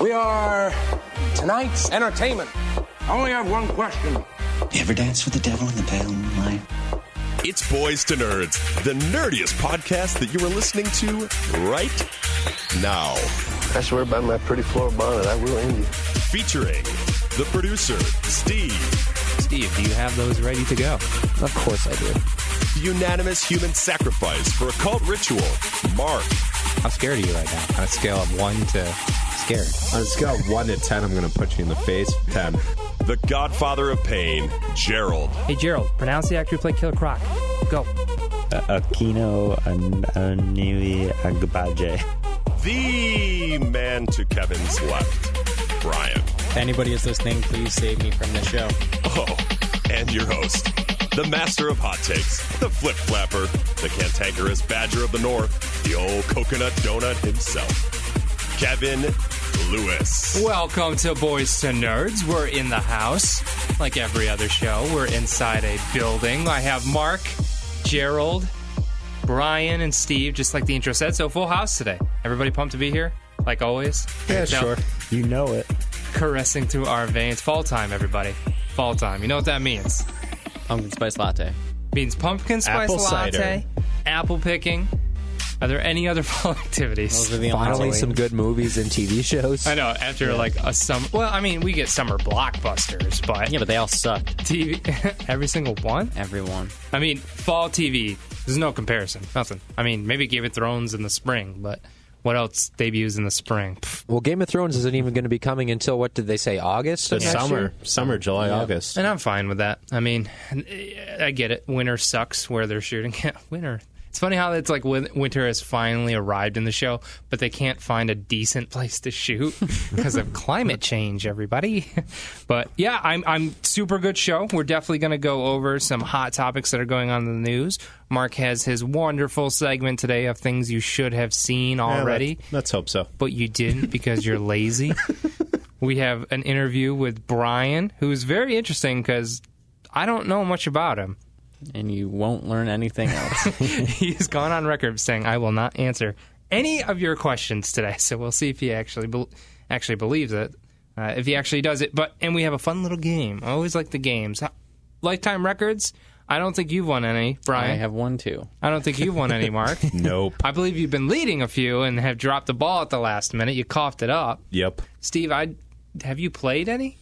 We are tonight's entertainment. I only have one question. You ever dance with the devil in the pale moonlight? It's Boyz to Nerdz, the nerdiest podcast that you are listening to right now. I swear by my pretty floor bonnet, I will end you. Featuring the producer, Steve. Steve, do you have those ready to go? Of course I do. The unanimous human sacrifice for a cult ritual, Mark. How scared are you right now? On a scale of 1 to scared. On a scale of 1 to 10, I'm going to put you in the face. 10. The godfather of pain, Gerald. Hey, Gerald, pronounce the actor who played Killer Croc. Go. Aquino Aniwi Agbaje. The man to Kevin's left, Brian. If anybody is listening, please save me from the show. Oh, and your host, the master of hot takes, the flip-flapper, the cantankerous badger of the north, the old coconut donut himself, Kevin Lewis. Welcome to Boyz to Nerdz. We're in the house. Like every other show, we're inside a building. I have Mark, Gerald, Brian, and Steve, just like the intro said. So full house today. Everybody pumped to be here, like always? Yeah, sure. You know it. Caressing through our veins. Fall time, everybody. Fall time. You know what that means? Pumpkin spice latte. Means pumpkin spice Apple latte, cider. apple picking. Are there any other fall activities? Those are the Finally, only some good movies and TV shows. I know, after like a summer... Well, I mean, we get summer blockbusters, but... Yeah, but they all sucked. TV... Every single one? Everyone. I mean, fall TV, there's no comparison. Nothing. I mean, maybe Game of Thrones in the spring, but what else debuts in the spring? Well, Game of Thrones isn't even going to be coming until, what did they say, August? The of next year? summer, July, August. And I'm fine with that. I mean, I get it. Winter sucks where they're shooting. Winter. It's funny how it's like winter has finally arrived in the show, but they can't find a decent place to shoot because of climate change, everybody. But yeah, I'm super good show. We're definitely going to go over some hot topics that are going on in the news. Mark has his wonderful segment today of things you should have seen already. Let's hope so. But you didn't because you're lazy. We have an interview with Brian, who is very interesting because I don't know much about him. And you won't learn anything else. He's gone on record saying, I will not answer any of your questions today. So we'll see if he actually believes it, if he actually does it. And we have a fun little game. I always like the games. Lifetime records, I don't think you've won any, Brian. I have one, too. I don't think you've won any, Mark. Nope. I believe you've been leading a few and have dropped the ball at the last minute. You coughed it up. Yep. Steve, have you played any?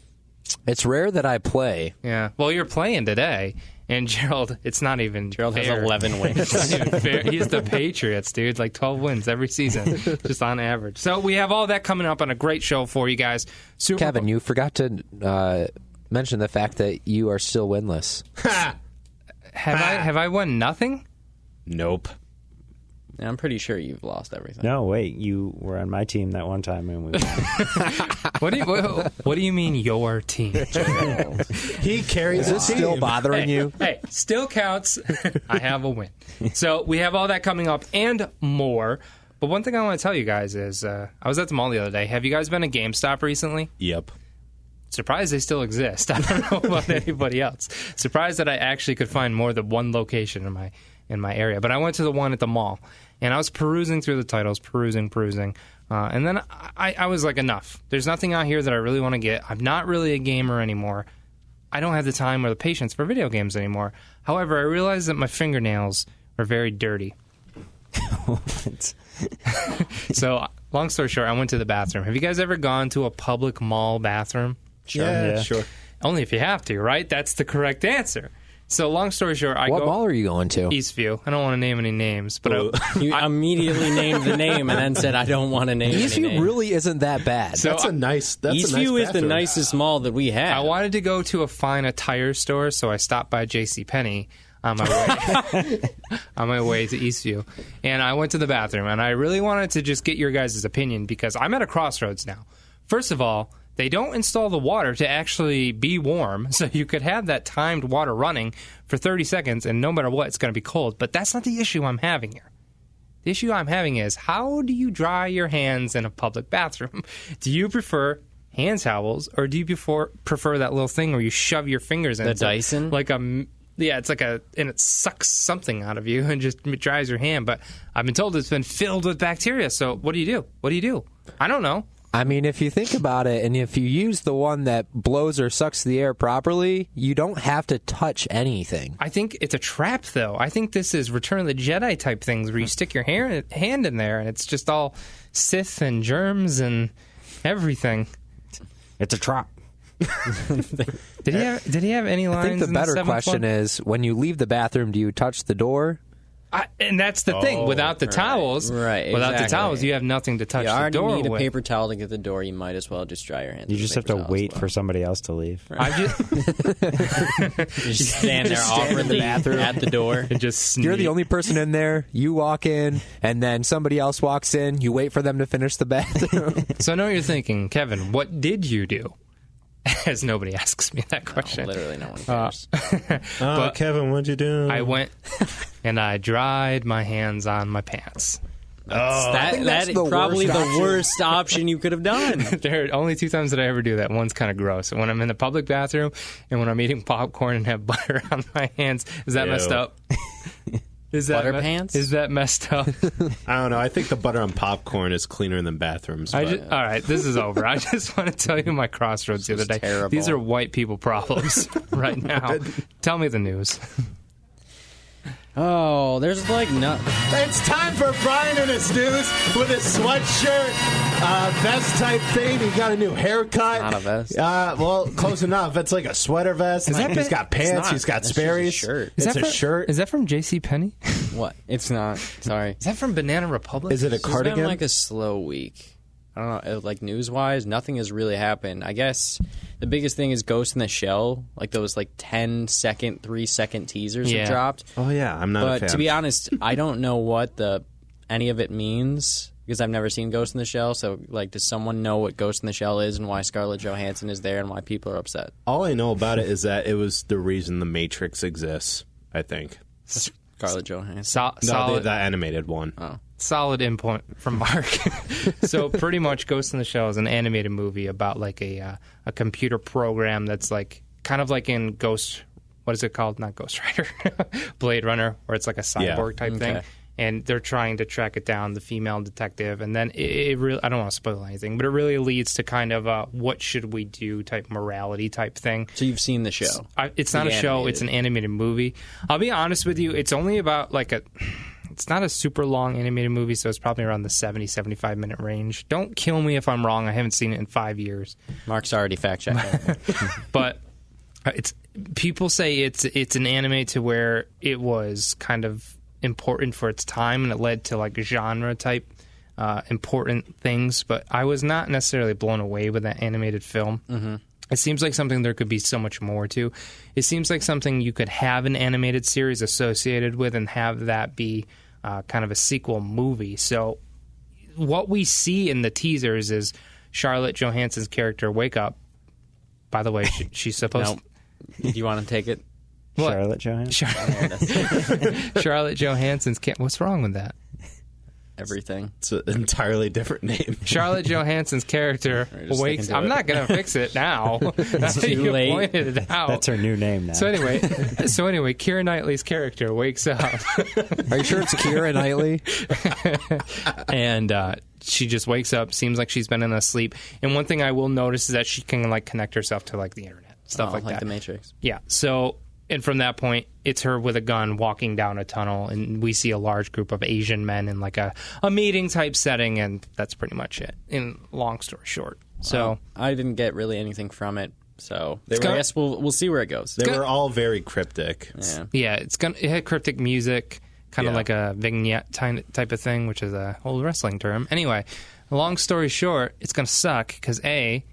It's rare that I play. Yeah. Well, you're playing today. And Gerald, it's not even Gerald fair. has 11 wins. It's not even fair. He's the Patriots, dude. Like 12 wins every season, just on average. So we have all that coming up on a great show for you guys. Kevin, you forgot to mention the fact that you are still winless. Have I won nothing? Nope. I'm pretty sure you've lost everything. No, wait. You were on my team that one time and we won. What do you mean your team? He carries Is this still bothering you? Hey, still counts. I have a win. So we have all that coming up and more. But one thing I want to tell you guys is I was at the mall the other day. Have you guys been to GameStop recently? Yep. Surprised they still exist. I don't know about anybody else. Surprised that I actually could find more than one location in my area. But I went to the one at the mall, and I was perusing through the titles, perusing. And then I was like, enough. There's nothing out here that I really want to get. I'm not really a gamer anymore. I don't have the time or the patience for video games anymore. However, I realized that my fingernails are very dirty. So, long story short, I went to the bathroom. Have you guys ever gone to a public mall bathroom? Sure. Yeah, sure. Only if you have to, right? That's the correct answer. So, long story short, What mall are you going to? Eastview. I don't want to name any names, but You immediately named the name and then said, I don't want to name any Eastview name. really isn't that bad. So, Eastview is the nicest mall that we have. I wanted to go to a fine attire store, so I stopped by JCPenney on my way to Eastview. And I went to the bathroom, and I really wanted to just get your guys' opinion because I'm at a crossroads now. First of all, they don't install the water to actually be warm, so you could have that timed water running for 30 seconds, and no matter what, it's going to be cold. But that's not the issue I'm having here. The issue I'm having is, how do you dry your hands in a public bathroom? Do you prefer hand towels, or do you prefer that little thing where you shove your fingers in? The Dyson? Like a Yeah, it's and it sucks something out of you and just dries your hand. But I've been told it's been filled with bacteria. So what do you do? What do you do? I don't know. I mean, if you think about it, and if you use the one that blows or sucks the air properly, you don't have to touch anything. I think it's a trap, though. I think this is Return of the Jedi type things where you stick your hand in there and it's just all Sith and germs and everything. It's a trap. Did he have any lines? I think the better question is, when you leave the bathroom, do you touch the door? And that's the thing. Without the towels, without the towels, you have nothing to touch the door with. You already need a paper towel to get the door. You might as well just dry your hands. You just have to wait for somebody else to leave. You just stand there awkwardly at the door. And just sneak. You're the only person in there. You walk in, and then somebody else walks in. You wait for them to finish the bathroom. So I know what you're thinking, Kevin, what did you do? As nobody asks me that question. No, literally no one cares. But Kevin, what'd you do? I went and I dried my hands on my pants. That's probably the worst option you could have done. There are only 2 times that I ever do that. One's kind of gross. When I'm in the public bathroom and when I'm eating popcorn and have butter on my hands. Is that messed up? Is that butter pants? Is that messed up? I don't know. I think the butter on popcorn is cleaner than bathrooms. All right, this is over. I just want to tell you my crossroads the other day. Terrible. These are white people problems right now. Tell me the news. Oh, there's It's time for Brian and his news with his sweatshirt, vest type thing. He got a new haircut. Not a vest. Well, close enough. It's like a sweater vest. He's got pants. He's got Sperry's. Shirt. It's a shirt. Is that from JCPenney? What? It's not. Sorry. Is that from Banana Republic? Is it a cardigan? It's been a slow week. I don't know. News-wise, nothing has really happened. I guess the biggest thing is Ghost in the Shell. Those 10-second, 3-second teasers have dropped. Oh, yeah. I'm not a fan. But to be honest, I don't know what any of it means because I've never seen Ghost in the Shell. So, does someone know what Ghost in the Shell is and why Scarlett Johansson is there and why people are upset? All I know about it is that it was the reason The Matrix exists, I think. Scarlett Johansson. Solid. The animated one. Oh. Solid input from Mark. So pretty much Ghost in the Shell is an animated movie about a computer program that's kind of like in Ghost, what is it called? Not Ghost Rider, Blade Runner, where it's like a cyborg type thing. And they're trying to track it down, the female detective. And then it really, I don't want to spoil anything, but it really leads to kind of what should we do type morality type thing. So you've seen the show? It's not a show, it's an animated movie. I'll be honest with you, it's only about it's not a super long animated movie, so it's probably around the 70-75 minute range. Don't kill me if I'm wrong. I haven't seen it in 5 years. Mark's already fact-checking. But people say it's an anime to where it was kind of important for its time, and it led to genre type important things. But I was not necessarily blown away with that animated film. Mm-hmm. It seems like something there could be so much more to. It seems like something you could have an animated series associated with and have that be kind of a sequel movie. So what we see in the teasers is Scarlett Johansson's character wake up. By the way, she's supposed to... Do you want to take it? What? Scarlett Johansson? Scarlett Johansson's... What's wrong with that? Everything. It's an entirely different name. Scarlett Johansson's character wakes... I'm not going to fix it now. It's too late. Pointed it out. That's her new name now. So anyway, Keira Knightley's character wakes up. Are you sure it's Keira Knightley? And she just wakes up, seems like she's been in a sleep. And one thing I will notice is that she can connect herself to the internet, stuff like that. Like the Matrix. Yeah. So... And from that point, it's her with a gun walking down a tunnel, and we see a large group of Asian men in a meeting type setting, and that's pretty much it. In long story short, so I didn't get really anything from it. So I guess we'll see where it goes. They were all very cryptic. Yeah, it had cryptic music, kind of like a vignette type of thing, which is a old wrestling term. Anyway, long story short, it's gonna suck because A,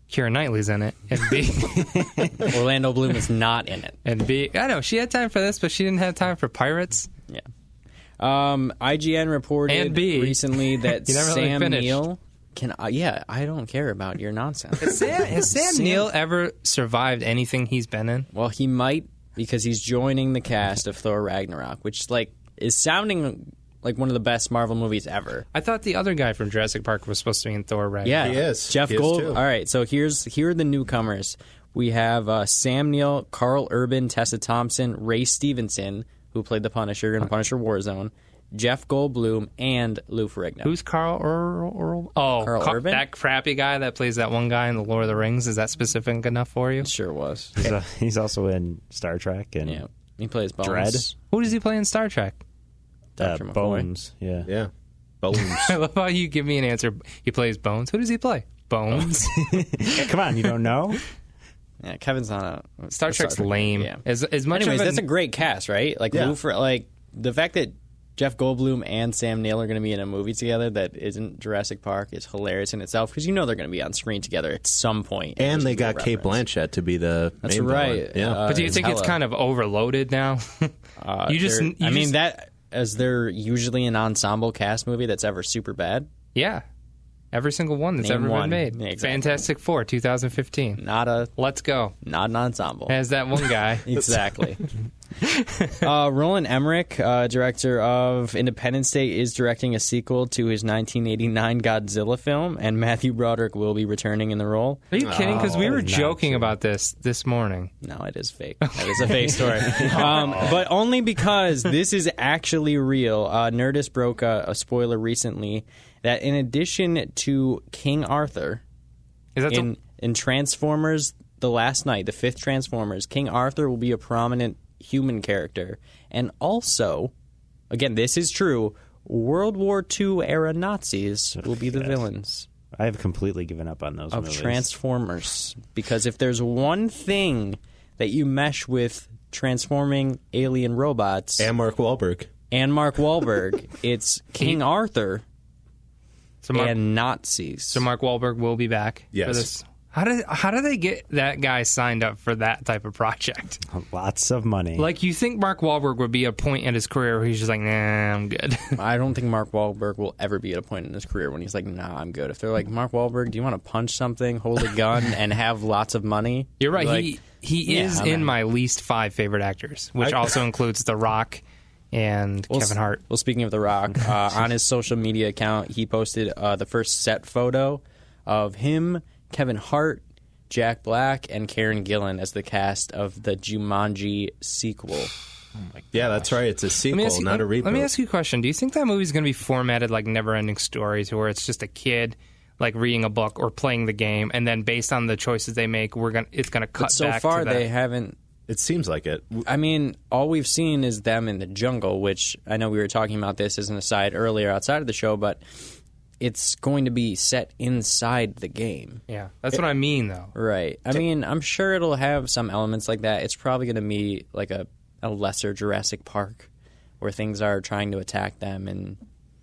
Keira Knightley's in it, and B, Orlando Bloom is not in it, and B, I know she had time for this, but she didn't have time for pirates. Yeah. IGN reported recently that Sam Neill can. I don't care about your nonsense. Has Sam Neill ever survived anything he's been in? Well, he might, because he's joining the cast of Thor Ragnarok, which is sounding like one of the best Marvel movies ever. I thought the other guy from Jurassic Park was supposed to be in Thor Ragnarok. Yeah, he is. Jeff Goldblum. All right, so here are the newcomers. We have Sam Neill, Carl Urban, Tessa Thompson, Ray Stevenson, who played the Punisher in Punisher Warzone, Jeff Goldblum, and Lou Ferrigno. Who's Carl Earl? Oh, Carl Urban? That crappy guy that plays that one guy in the Lord of the Rings. Is that specific enough for you? It sure was. He's also in Star Trek and Yeah, he plays Bones. Dredd. Who does he play in Star Trek? Dr. McCoy. Bones. Yeah. Yeah. Bones. I love how you give me an answer. He plays Bones. Who does he play? Bones. Come on, you don't know? Yeah, Kevin's on a Star Trek's lame. Yeah. As much Anyways, of that's a great cast, right? Like Yeah. the fact that Jeff Goldblum and Sam Neill are going to be in a movie together that isn't Jurassic Park is hilarious in itself because you know they're going to be on screen together at some point. And they got There's Kate reference. Blanchett to be the That's main right. villain. Yeah. but do you think it's kind of overloaded now? As they're usually an ensemble cast movie that's ever super bad. Yeah. Every single one that's Name ever one. been made. Yeah, exactly. Fantastic Four, 2015. Let's go. Not an ensemble. As that one guy. Exactly. Roland Emmerich, director of Independence Day, is directing a sequel to his 1989 Godzilla film, and Matthew Broderick will be returning in the role. Are you kidding? Because we were joking about this morning. No, it is fake. That is a fake story. But only because this is actually real. Nerdist broke a spoiler recently that in addition to King Arthur, in Transformers The Last Night, the fifth Transformers, King Arthur will be a prominent human character. And also, again, this is true, World War II era Nazis will be the villains. I have completely given up on those of movies. Transformers. Because if there's one thing that you mesh with transforming alien robots... And Mark Wahlberg, it's King Arthur and Nazis. So Mark Wahlberg will be back for Yes. this. How do they get that guy signed up for that type of project? Lots of money. Like, you think Mark Wahlberg would be at a point in his career where he's just like, nah, I'm good. I don't think Mark Wahlberg will ever be at a point in his career when he's like, nah, I'm good. If they're like, Mark Wahlberg, do you want to punch something, hold a gun, and have lots of money? You're right. Like, He is in my least 5 favorite actors, which also includes The Rock and Kevin Hart. Well, speaking of The Rock, on his social media account, he posted the first set photo of him, Kevin Hart, Jack Black, and Karen Gillan as the cast of the Jumanji sequel. Yeah, that's right. It's a sequel, not a reboot. Let me ask you a question. Do you think that movie's going to be formatted like Never-Ending Story, to where it's just a kid like reading a book or playing the game, and then based on the choices they make, it's going to cut so back far to that? they haven't. It seems like it. I mean, all we've seen is them in the jungle, which I know we were talking about this as an aside earlier outside of the show, but it's going to be set inside the game. Yeah, that's what I mean, though. Right. I mean, I'm sure it'll have some elements like that. It's probably going to be like a lesser Jurassic Park where things are trying to attack them. And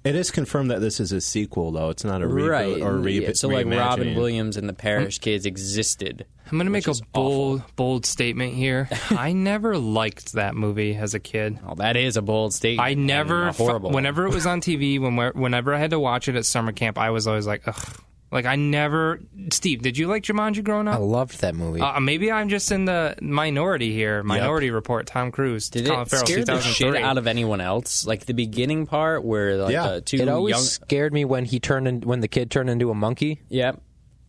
it is confirmed that this is a sequel, though. It's not a reboot or yeah, so like reimagining. Robin Williams and the Parish Kids existed. I'm going to make a bold statement here. I never liked that movie as a kid. Oh, that is a bold statement. I never, horrible. Whenever it was on TV, whenever I had to watch it at summer camp, I was always like, ugh. Like, I never... Steve, did you like Jumanji growing up? I loved that movie. Maybe I'm just in the minority here. Minority Report, Tom Cruise, Did Colin it Farrell, scare the 2003. shit out of anyone else? Like the beginning part where like the two It always young... scared me when when the kid turned into a monkey. Yep.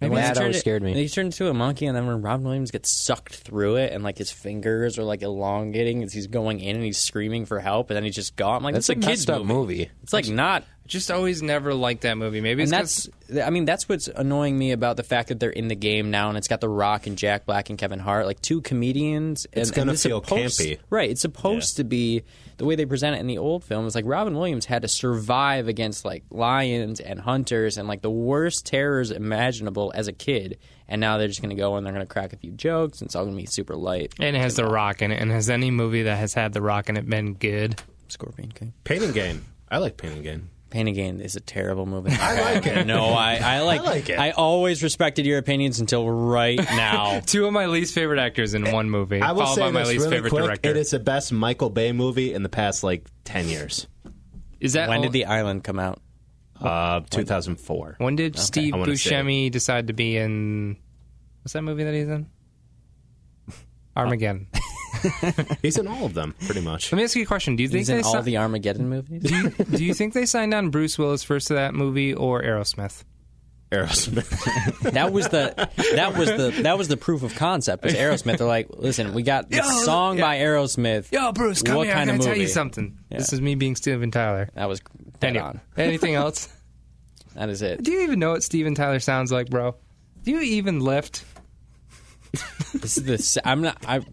And that always scared me. He turned into a monkey, and then when Robin Williams gets sucked through it, and like his fingers are like elongating as he's going in, and he's screaming for help, and then he's just gone. I'm like, That's that's a kid's messed up movie. It's like not. I just always never liked that movie. Maybe it's that's what's annoying me about the fact that they're in the game now, and it's got The Rock and Jack Black and Kevin Hart, like two comedians. It's going to feel campy. Right. It's supposed to be the way they present it in the old film is like Robin Williams had to survive against like lions and hunters and like the worst terrors imaginable as a kid. And now they're just going to go and they're going to crack a few jokes, and it's all going to be super light. And it has The Rock in it. And has any movie that has had The Rock in it been good? Scorpion King. Pain and Gain. I like Pain and Gain. Pain and Gain is a terrible movie. I like it. No, I like it. I always respected your opinions until right now. Two of my least favorite actors in one movie, I will followed say by my this least really favorite quick. director. It is the best Michael Bay movie in the past, like, 10 years. Is that when did The Island come out? 2004. When did Steve I wanna Buscemi decide to be in... What's that movie that he's in? Armageddon. He's in all of them, pretty much. Let me ask you a question. Do you think He's in all the Armageddon movies? do you think they signed on Bruce Willis first to that movie or Aerosmith? Aerosmith. That was the proof of concept. Was Aerosmith? They're like, listen, we got this song by Aerosmith. Yo, Bruce, come what here. kind I of gotta movie? tell you something. Yeah. This is me being Steven Tyler. That was dead Anyway, on. anything else? That is it. Do you even know what Steven Tyler sounds like, bro? Do you even lift? This is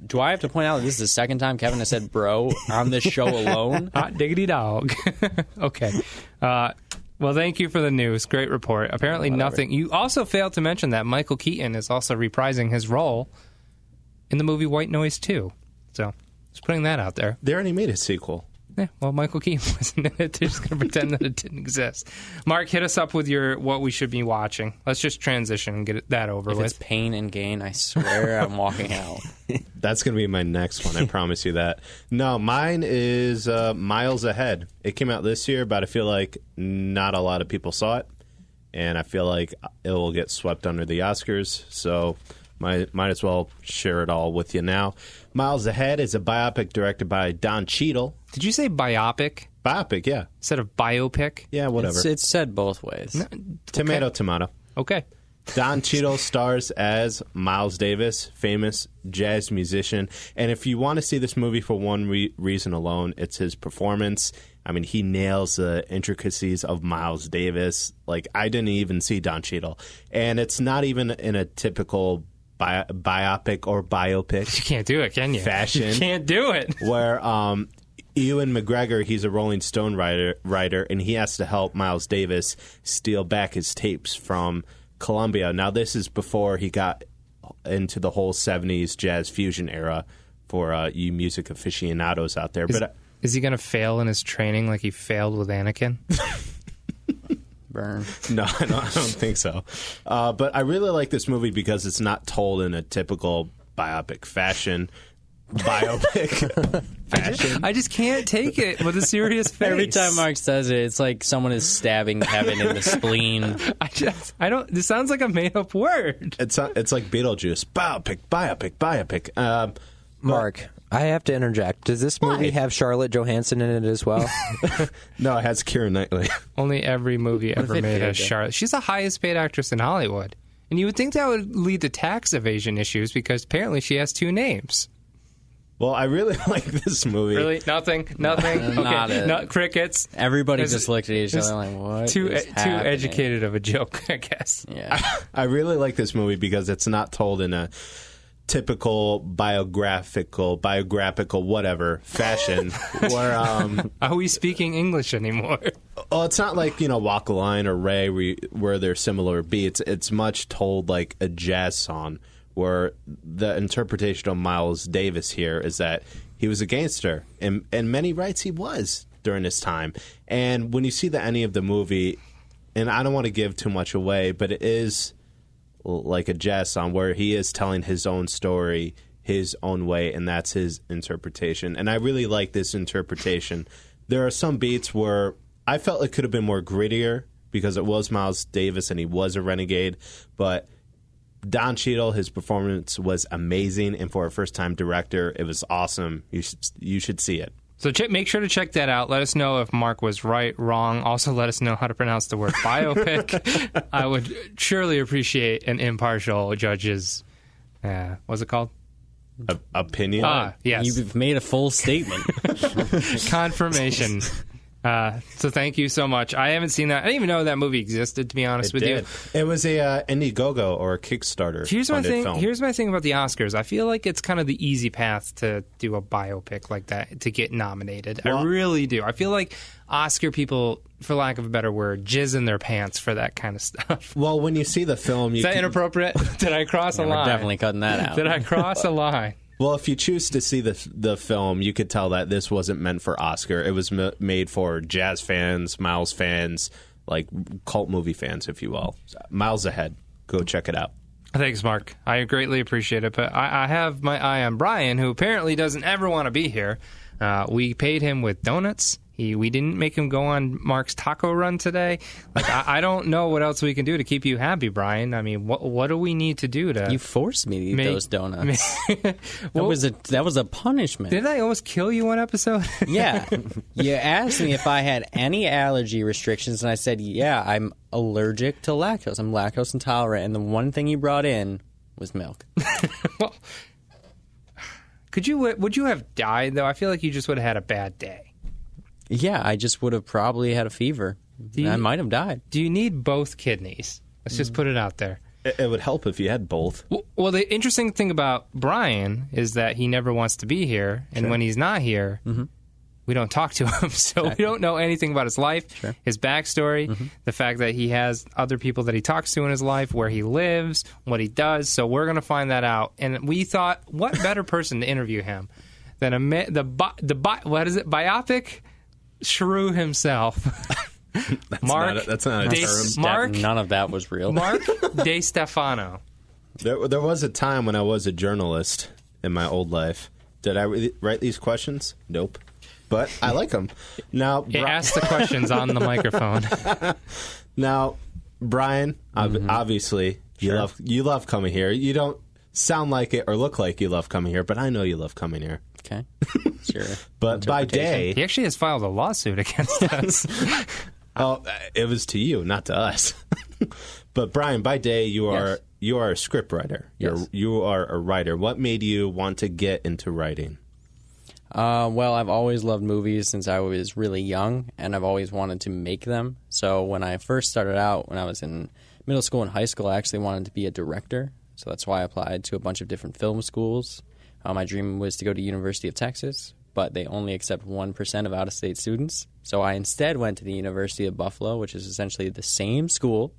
do I have to point out that this is the second time Kevin has said "bro" on this show alone? Hot diggity dog. Okay. Well, thank you for the news. Great report. Apparently nothing. You also failed to mention that Michael Keaton is also reprising his role in the movie White Noise 2. So, just putting that out there. They already made a sequel. Yeah, well, Michael Keaton wasn't in it. They're just going to pretend that it didn't exist. Mark, hit us up with your what we should be watching. Let's just transition and get that over If with. it's Pain and Gain, I swear I'm walking out. That's going to be my next one. I promise you that. No, mine is Miles Ahead. It came out this year, but I feel like not a lot of people saw it. And I feel like it will get swept under the Oscars. So might as well share it all with you now. Miles Ahead is a biopic directed by Don Cheadle. Did you say biopic? Biopic, yeah. Instead of biopic? Yeah, whatever. It's said both ways. No, Tomato. Okay. Don Cheadle stars as Miles Davis, famous jazz musician. And if you want to see this movie for one reason alone, it's his performance. I mean, he nails the intricacies of Miles Davis. Like, I didn't even see Don Cheadle. And it's not even in a typical biopic or biopic. You can't do it, can you? Fashion. You can't do it. Where Ewan McGregor, he's a Rolling Stone writer, and he has to help Miles Davis steal back his tapes from Columbia. Now, this is before he got into the whole 70s jazz fusion era for you music aficionados out there. Is he going to fail in his training like he failed with Anakin? Burn. No, I don't think so. But I really like this movie because it's not told in a typical biopic fashion. I just can't take it with a serious face. Every time Mark says it, it's like someone is stabbing Kevin in the spleen. I don't. This sounds like a made-up word. It's like Beetlejuice. Biopic. Mark, I have to interject. Does this movie have Scarlett Johansson in it as well? No, it has Keira Knightley. Only every movie ever made has Charlotte. She's the highest paid actress in Hollywood. And you would think that would lead to tax evasion issues because apparently she has two names. Well, I really like this movie. Really? Nothing? Okay. Not crickets. Everybody just looked at each other like, what? Too happening? educated of a joke, I guess. Yeah. I really like this movie because it's not told in a typical biographical whatever fashion where are we speaking English anymore? Oh, it's not like, Walk a Line or Ray where they're similar beats. It's much told like a jazz song, where the interpretation of Miles Davis here is that he was a gangster, and many rights he was during his time. And when you see the ending of the movie, and I don't want to give too much away, but it is like a jazz song where he is telling his own story his own way, and that's his interpretation. And I really like this interpretation. There are some beats where I felt it could have been more grittier because it was Miles Davis and he was a renegade, but Don Cheadle, his performance was amazing, and for a first-time director, it was awesome. You should see it. So make sure to check that out. Let us know if Mark was right, wrong. Also, let us know how to pronounce the word biopic. I would surely appreciate an impartial judge's, what's it called? Opinion? Yes. You've made a full statement. Confirmation. So thank you so much. I haven't seen that. I didn't even know that movie existed, to be honest with you. It was a Indiegogo or a Kickstarter. Here's my thing. Film. Here's my thing about the Oscars. I feel like it's kind of the easy path to do a biopic like that to get nominated. I really do. I feel like Oscar people, for lack of a better word, jizz in their pants for that kind of stuff. Well, when you see the film, is that inappropriate? Did I cross a line? We're definitely cutting that out. Did I cross a line? Well, if you choose to see the film, you could tell that this wasn't meant for Oscar. It was made for jazz fans, Miles fans, like cult movie fans, if you will. Miles Ahead. Go check it out. Thanks, Mark. I greatly appreciate it. But I have my eye on Brian, who apparently doesn't ever want to be here. We paid him with donuts We didn't make him go on Mark's taco run today. Like I don't know what else we can do to keep you happy, Brian. I mean, what do we need to do to? You forced me to eat those donuts. Well, that was a punishment. Didn't I almost kill you one episode? Yeah. You asked me if I had any allergy restrictions, and I said, yeah, I'm allergic to lactose. I'm lactose intolerant, and the one thing you brought in was milk. Well, would you have died, though? I feel like you just would have had a bad day. Yeah, I just would have probably had a fever. I might have died. Do you need both kidneys? Let's just put it out there. It would help if you had both. Well, the interesting thing about Brian is that he never wants to be here, and when he's not here, we don't talk to him, so we don't know anything about his life, his backstory, the fact that he has other people that he talks to in his life, where he lives, what he does. So we're going to find that out. And we thought, what better person to interview him than biopic shrew himself. That's not a term. Mark, none of that was real. Mark De Stefano. There was a time when I was a journalist in my old life. Did I write these questions? Nope. But I like them. Now, ask the questions on the microphone. Now, Brian, obviously, you love coming here. You don't sound like it or look like you love coming here, but I know you love coming here. Okay. Sure. But by day... He actually has filed a lawsuit against us. Oh, it was to you, not to us. But Brian, by day, you are a script writer. You are a writer. What made you want to get into writing? Well, I've always loved movies since I was really young, and I've always wanted to make them. So when I first started out, when I was in middle school and high school, I actually wanted to be a director. So that's why I applied to a bunch of different film schools. My dream was to go to University of Texas, but they only accept 1% of out-of-state students. So I instead went to the University of Buffalo, which is essentially the same school.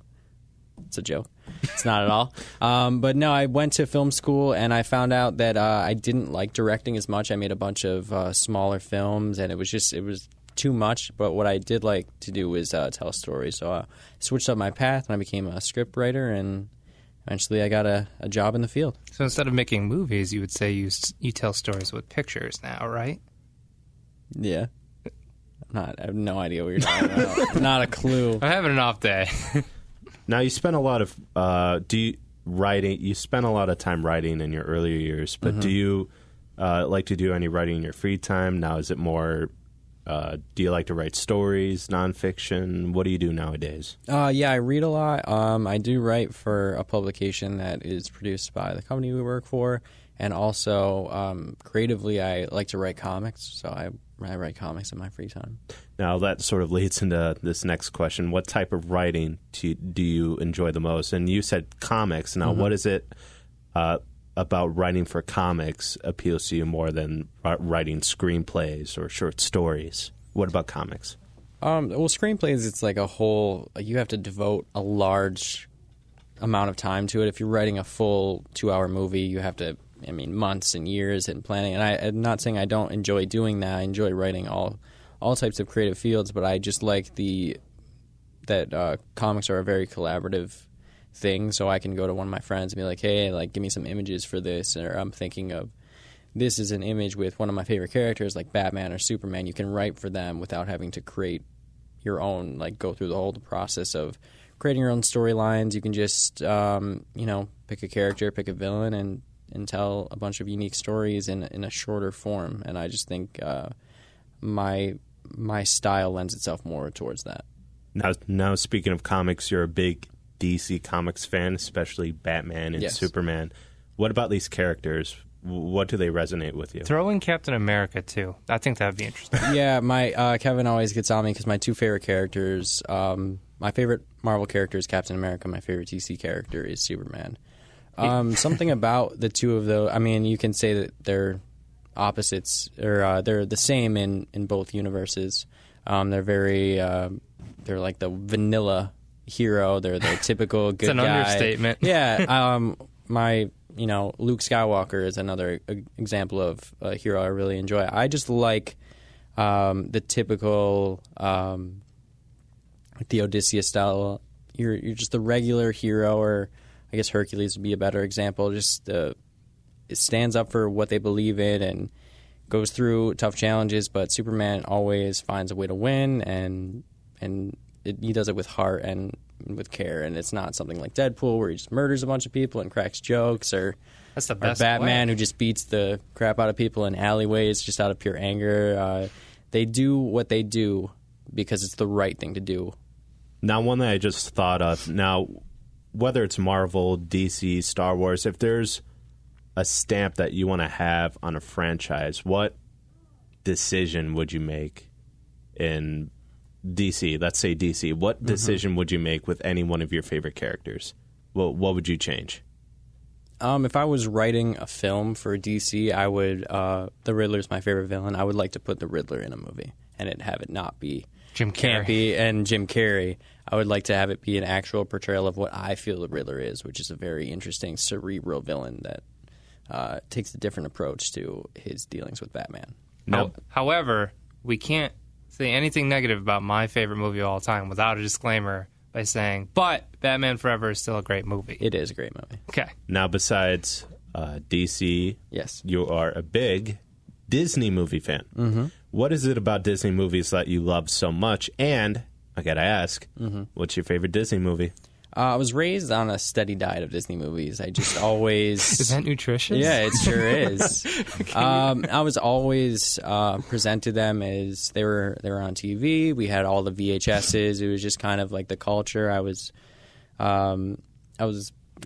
It's a joke. It's not at all. But no, I went to film school, and I found out that I didn't like directing as much. I made a bunch of smaller films, and it was too much. But what I did like to do was tell stories. So I switched up my path, and I became a script writer, and eventually I got a job in the field. So instead of making movies, you would say you tell stories with pictures now, right? Yeah. I have no idea what you're talking about. Not a clue. I'm having an off day. Now, you spent a lot of writing. You spent a lot of time writing in your earlier years, but do you like to do any writing in your free time? Now, is it more? Do you like to write stories, nonfiction? What do you do nowadays? Yeah, I read a lot. I do write for a publication that is produced by the company we work for, and also creatively, I like to write comics. So I write comics in my free time. Now, that sort of leads into this next question. What type of writing do you enjoy the most? And you said comics. Now, what is it about writing for comics appeals to you more than writing screenplays or short stories? What about comics? Well, screenplays, it's like a whole... You have to devote a large amount of time to it. If you're writing a full 2-hour movie, you have to... months and years and planning. And I'm not saying I don't enjoy doing that. I enjoy writing all types of creative fields, but I just like that comics are a very collaborative thing. So I can go to one of my friends and be like, hey, give me some images for this. Or I'm thinking of this is an image with one of my favorite characters, like Batman or Superman. You can write for them without having to create your own, go through the whole process of creating your own storylines. You can just, pick a character, pick a villain, and tell a bunch of unique stories in a shorter form. And I just think my style lends itself more towards that. Now, speaking of comics, you're a big DC Comics fan, especially Batman and Superman. What about these characters? What do they resonate with you? Throw in Captain America, too. I think that would be interesting. Yeah, my Kevin always gets on me because my two favorite characters, my favorite Marvel character is Captain America. My favorite DC character is Superman. Something about the two of those, you can say that they're opposites, or they're the same in both universes. They're very, they're like the vanilla hero. They're the typical good guy. It's an understatement. Yeah. Luke Skywalker is another example of a hero I really enjoy. I just like the typical, the Odysseus style. You're just the regular hero, or I guess Hercules would be a better example. Just it stands up for what they believe in and goes through tough challenges, but Superman always finds a way to win, and he does it with heart and with care, and it's not something like Deadpool where he just murders a bunch of people and cracks jokes, or That's the best Batman way. who just beats the crap out of people in alleyways just out of pure anger. They do what they do because it's the right thing to do. Now, one that I just thought of, now, whether it's Marvel, DC, Star Wars, if there's a stamp that you want to have on a franchise, what decision would you make in DC? Let's say DC. What decision would you make with any one of your favorite characters? What would you change? If I was writing a film for DC, I would. The Riddler's my favorite villain. I would like to put the Riddler in a movie and have it not be Jim Carrey. campy and Jim Carrey. I would like to have it be an actual portrayal of what I feel the Riddler is, which is a very interesting, cerebral villain that takes a different approach to his dealings with Batman. No. However, we can't say anything negative about my favorite movie of all time without a disclaimer by saying, but Batman Forever is still a great movie. It is a great movie. Okay. Now, besides DC, yes, you are a big Disney movie fan. Mm-hmm. What is it about Disney movies that you love so much? And I gotta ask, what's your favorite Disney movie? I was raised on a steady diet of Disney movies. I just always... Is that nutritious? Yeah, it sure is. I was always presented them as they were on TV. We had all the VHSs. It was just kind of like the culture. I was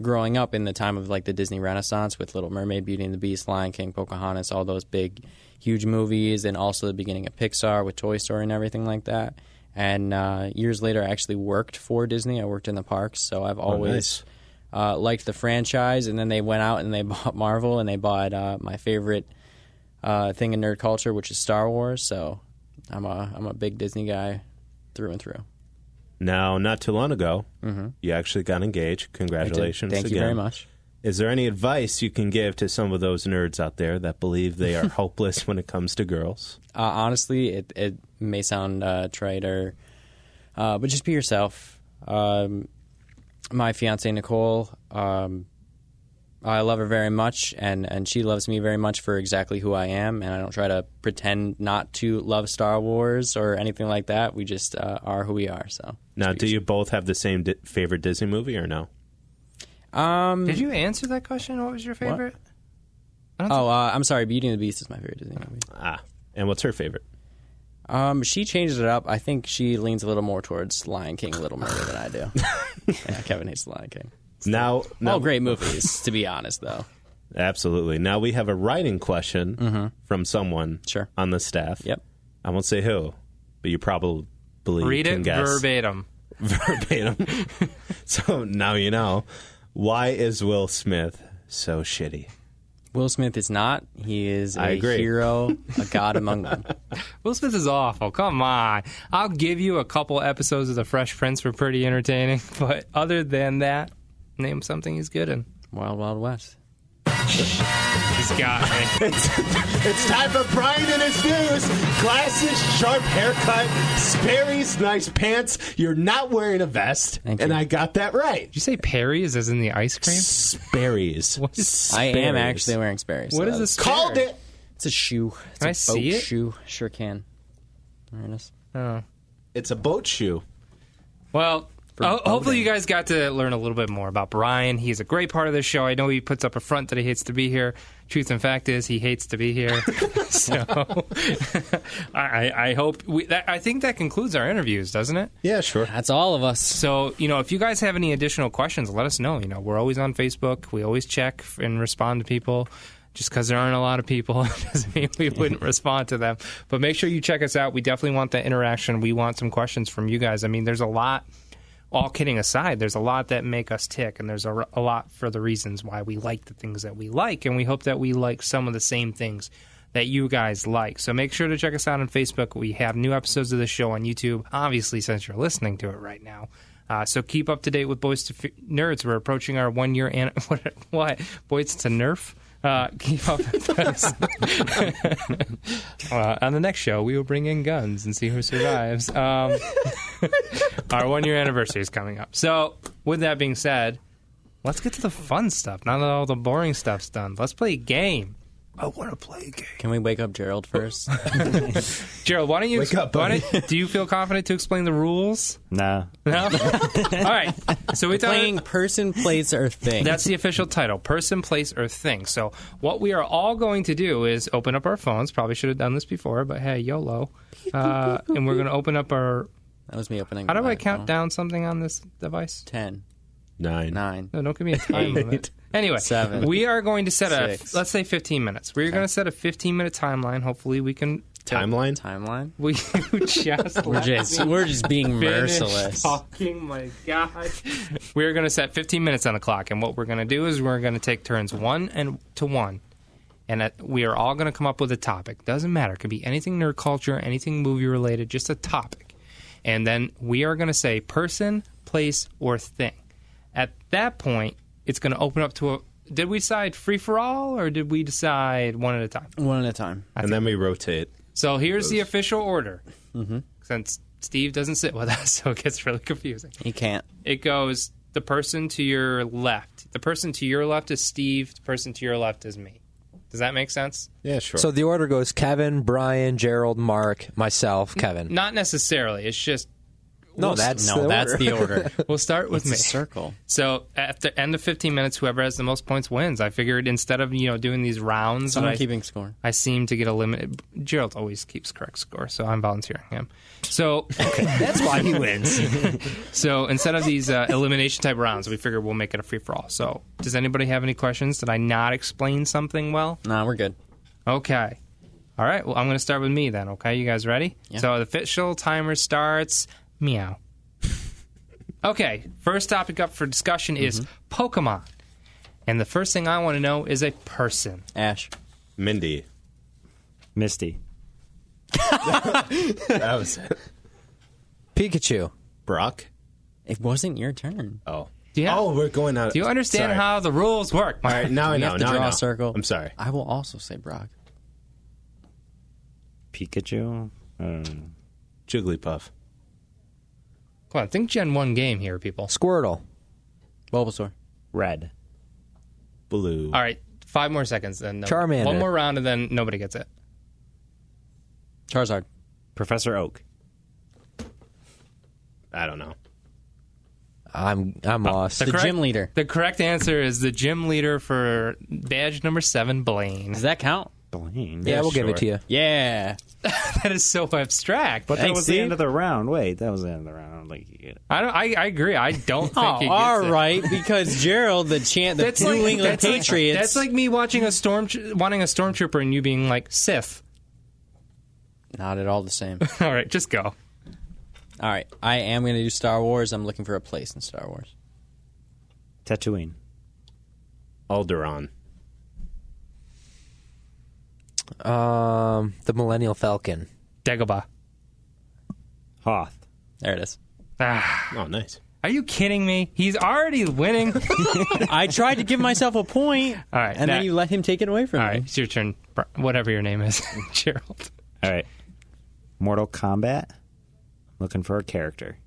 growing up in the time of like the Disney Renaissance with Little Mermaid, Beauty and the Beast, Lion King, Pocahontas, all those big, huge movies, and also the beginning of Pixar with Toy Story and everything like that. And years later, I actually worked for Disney. I worked in the parks, so I've always liked the franchise. And then they went out and they bought Marvel, and they bought my favorite thing in nerd culture, which is Star Wars. So I'm a big Disney guy through and through. Now, not too long ago, you actually got engaged. Congratulations Thank again. you very much. Is there any advice you can give to some of those nerds out there that believe they are hopeless when it comes to girls? Honestly, it may sound trite, but just be yourself. My fiancée, Nicole, I love her very much, and she loves me very much for exactly who I am, and I don't try to pretend not to love Star Wars or anything like that. We just are who we are. So now, do you both have the same favorite Disney movie or no? Did you answer that question? What was your favorite? I'm sorry. Beauty and the Beast is my favorite Disney movie. And what's her favorite? She changes it up. I think she leans a little more towards Lion King, Little Mermaid than I do. Yeah, Kevin hates Lion King. Now, all great movies, to be honest, though. Absolutely. Now we have a writing question from someone on the staff. Yep. I won't say who, but you probably read can it guess. verbatim. Verbatim. So now you know. Why is Will Smith so shitty? Will Smith is not. He is I a agree. hero, a god among men. Will Smith is awful. Come on. I'll give you a couple episodes of The Fresh Prince were pretty entertaining, but other than that, name something he's good in. Wild Wild West. He's got me. It's time for Brian and his news. Glasses, sharp haircut, Sperry's nice pants. You're not wearing a vest, and I got that right. Did you say Perry's as in the ice cream? Sperry's. I am actually wearing Sperry's. What is this? Called it. It's a shoe. It's Can a I see boat it? shoe. Sure can. There it is. Oh. It's a boat shoe. Well, hopefully you guys got to learn a little bit more about Brian. He's a great part of the show. I know he puts up a front that he hates to be here. Truth and fact is he hates to be here. So I hope I think that concludes our interviews, doesn't it? Yeah, sure. That's all of us. So, if you guys have any additional questions, let us know. We're always on Facebook. We always check and respond to people. Just because there aren't a lot of people doesn't mean we wouldn't respond to them. But make sure you check us out. We definitely want that interaction. We want some questions from you guys. I mean, there's a lot. All kidding aside, there's a lot that make us tick, and there's a lot for the reasons why we like the things that we like, and we hope that we like some of the same things that you guys like. So make sure to check us out on Facebook. We have new episodes of the show on YouTube, obviously, since you're listening to it right now. So keep up to date with Boyz to Nerds. We're approaching our 1 year what? Boyz to Nerf? Keep up with us. On the next show, we will bring in guns and see who survives. Our 1 year anniversary is coming up. So, with that being said, let's get to the fun stuff. Now that all the boring stuff's done, let's play a game. I want to play a game. Can we wake up Gerald first? Gerald, why don't you? Wake up, buddy. Do you feel confident to explain the rules? No. No. All right. So we Playing person, place, or thing. That's the official title: person, place, or thing. So what we are all going to do is open up our phones. Probably should have done this before, but hey, YOLO. And we're going to open up our. That was me opening. How do my I count phone. down something on this device? 10, 9. 9. No, don't give me a time limit. Anyway, 7. we are going to set 6. let's say 15 minutes. We're going to set a 15-minute timeline. Hopefully, we can Timeline? Timeline. We just We're just being merciless. Talking, my God. We're going to set 15 minutes on the clock, and what we're going to do is we're going to take turns 1 to 1, and we are all going to come up with a topic. Doesn't matter. It could be anything nerd culture, anything movie related, just a topic. And then we are going to say person, place, or thing. At that point, it's going to open up to a. Did we decide free for all, or did we decide one at a time? One at a time. And then we rotate. So here's the official order. Mm-hmm. Since Steve doesn't sit with us, so it gets really confusing. He can't. It goes the person to your left. The person to your left is Steve. The person to your left is me. Does that make sense? Yeah, sure. So the order goes Kevin, Brian, Gerald, Mark, myself, Kevin. Not necessarily. It's just That's the order. we'll start with It's me. a circle. So at the end of 15 minutes, whoever has the most points wins. I figured instead of doing these rounds, Someone keeping score. I seem to get eliminated. Gerald always keeps correct score, so I'm volunteering him. So That's why he wins. So instead of these elimination type rounds, we figured we'll make it a free for all. So does anybody have any questions? Did I not explain something well? No, we're good. Okay. All right. Well, I'm going to start with me then. Okay, you guys ready? Yeah. So the official timer starts. Meow. Okay. First topic up for discussion is Pokemon, and the first thing I want to know is a person. Ash. Mindy. Misty. That was it. Pikachu. Brock. It wasn't your turn. Oh. Yeah. Oh, we're going out. Do you understand Sorry. how the rules work? All right, now I We know. have to Now I draw know. a circle. I'm sorry. I will also say Brock. Pikachu. Jigglypuff. Come on, think Gen 1 game here, people. Squirtle. Bulbasaur. Red. Blue. All right, 5 more seconds, then Charmander. one more round, and then nobody gets it. Charizard. Professor Oak. I don't know. I'm lost. The gym leader. The correct answer is the gym leader for badge number 7, Blaine. Does that count? Blaine. Yeah, we'll give it to sure. you. Yeah. That is so abstract. But that Thanks, was the Steve. end of the round. Wait, that was the end of the round. I don't think you get it. I agree. I don't think Oh, he gets all it. right, because Gerald, the New England Patriots. That's like me watching wanting a stormtrooper and you being like Sith. Not at all the same. All right, just go. All right, I am going to do Star Wars. I'm looking for a place in Star Wars. Tatooine. Alderaan. The Millennial Falcon. Dagobah. Hoth. There it is. Ah, Oh, nice. are you kidding me? He's already winning. I tried to give myself a point, All right, and then you let him take it away from All me. right, it's your turn. Whatever your name is, Gerald. All right. Mortal Kombat. Looking for a character.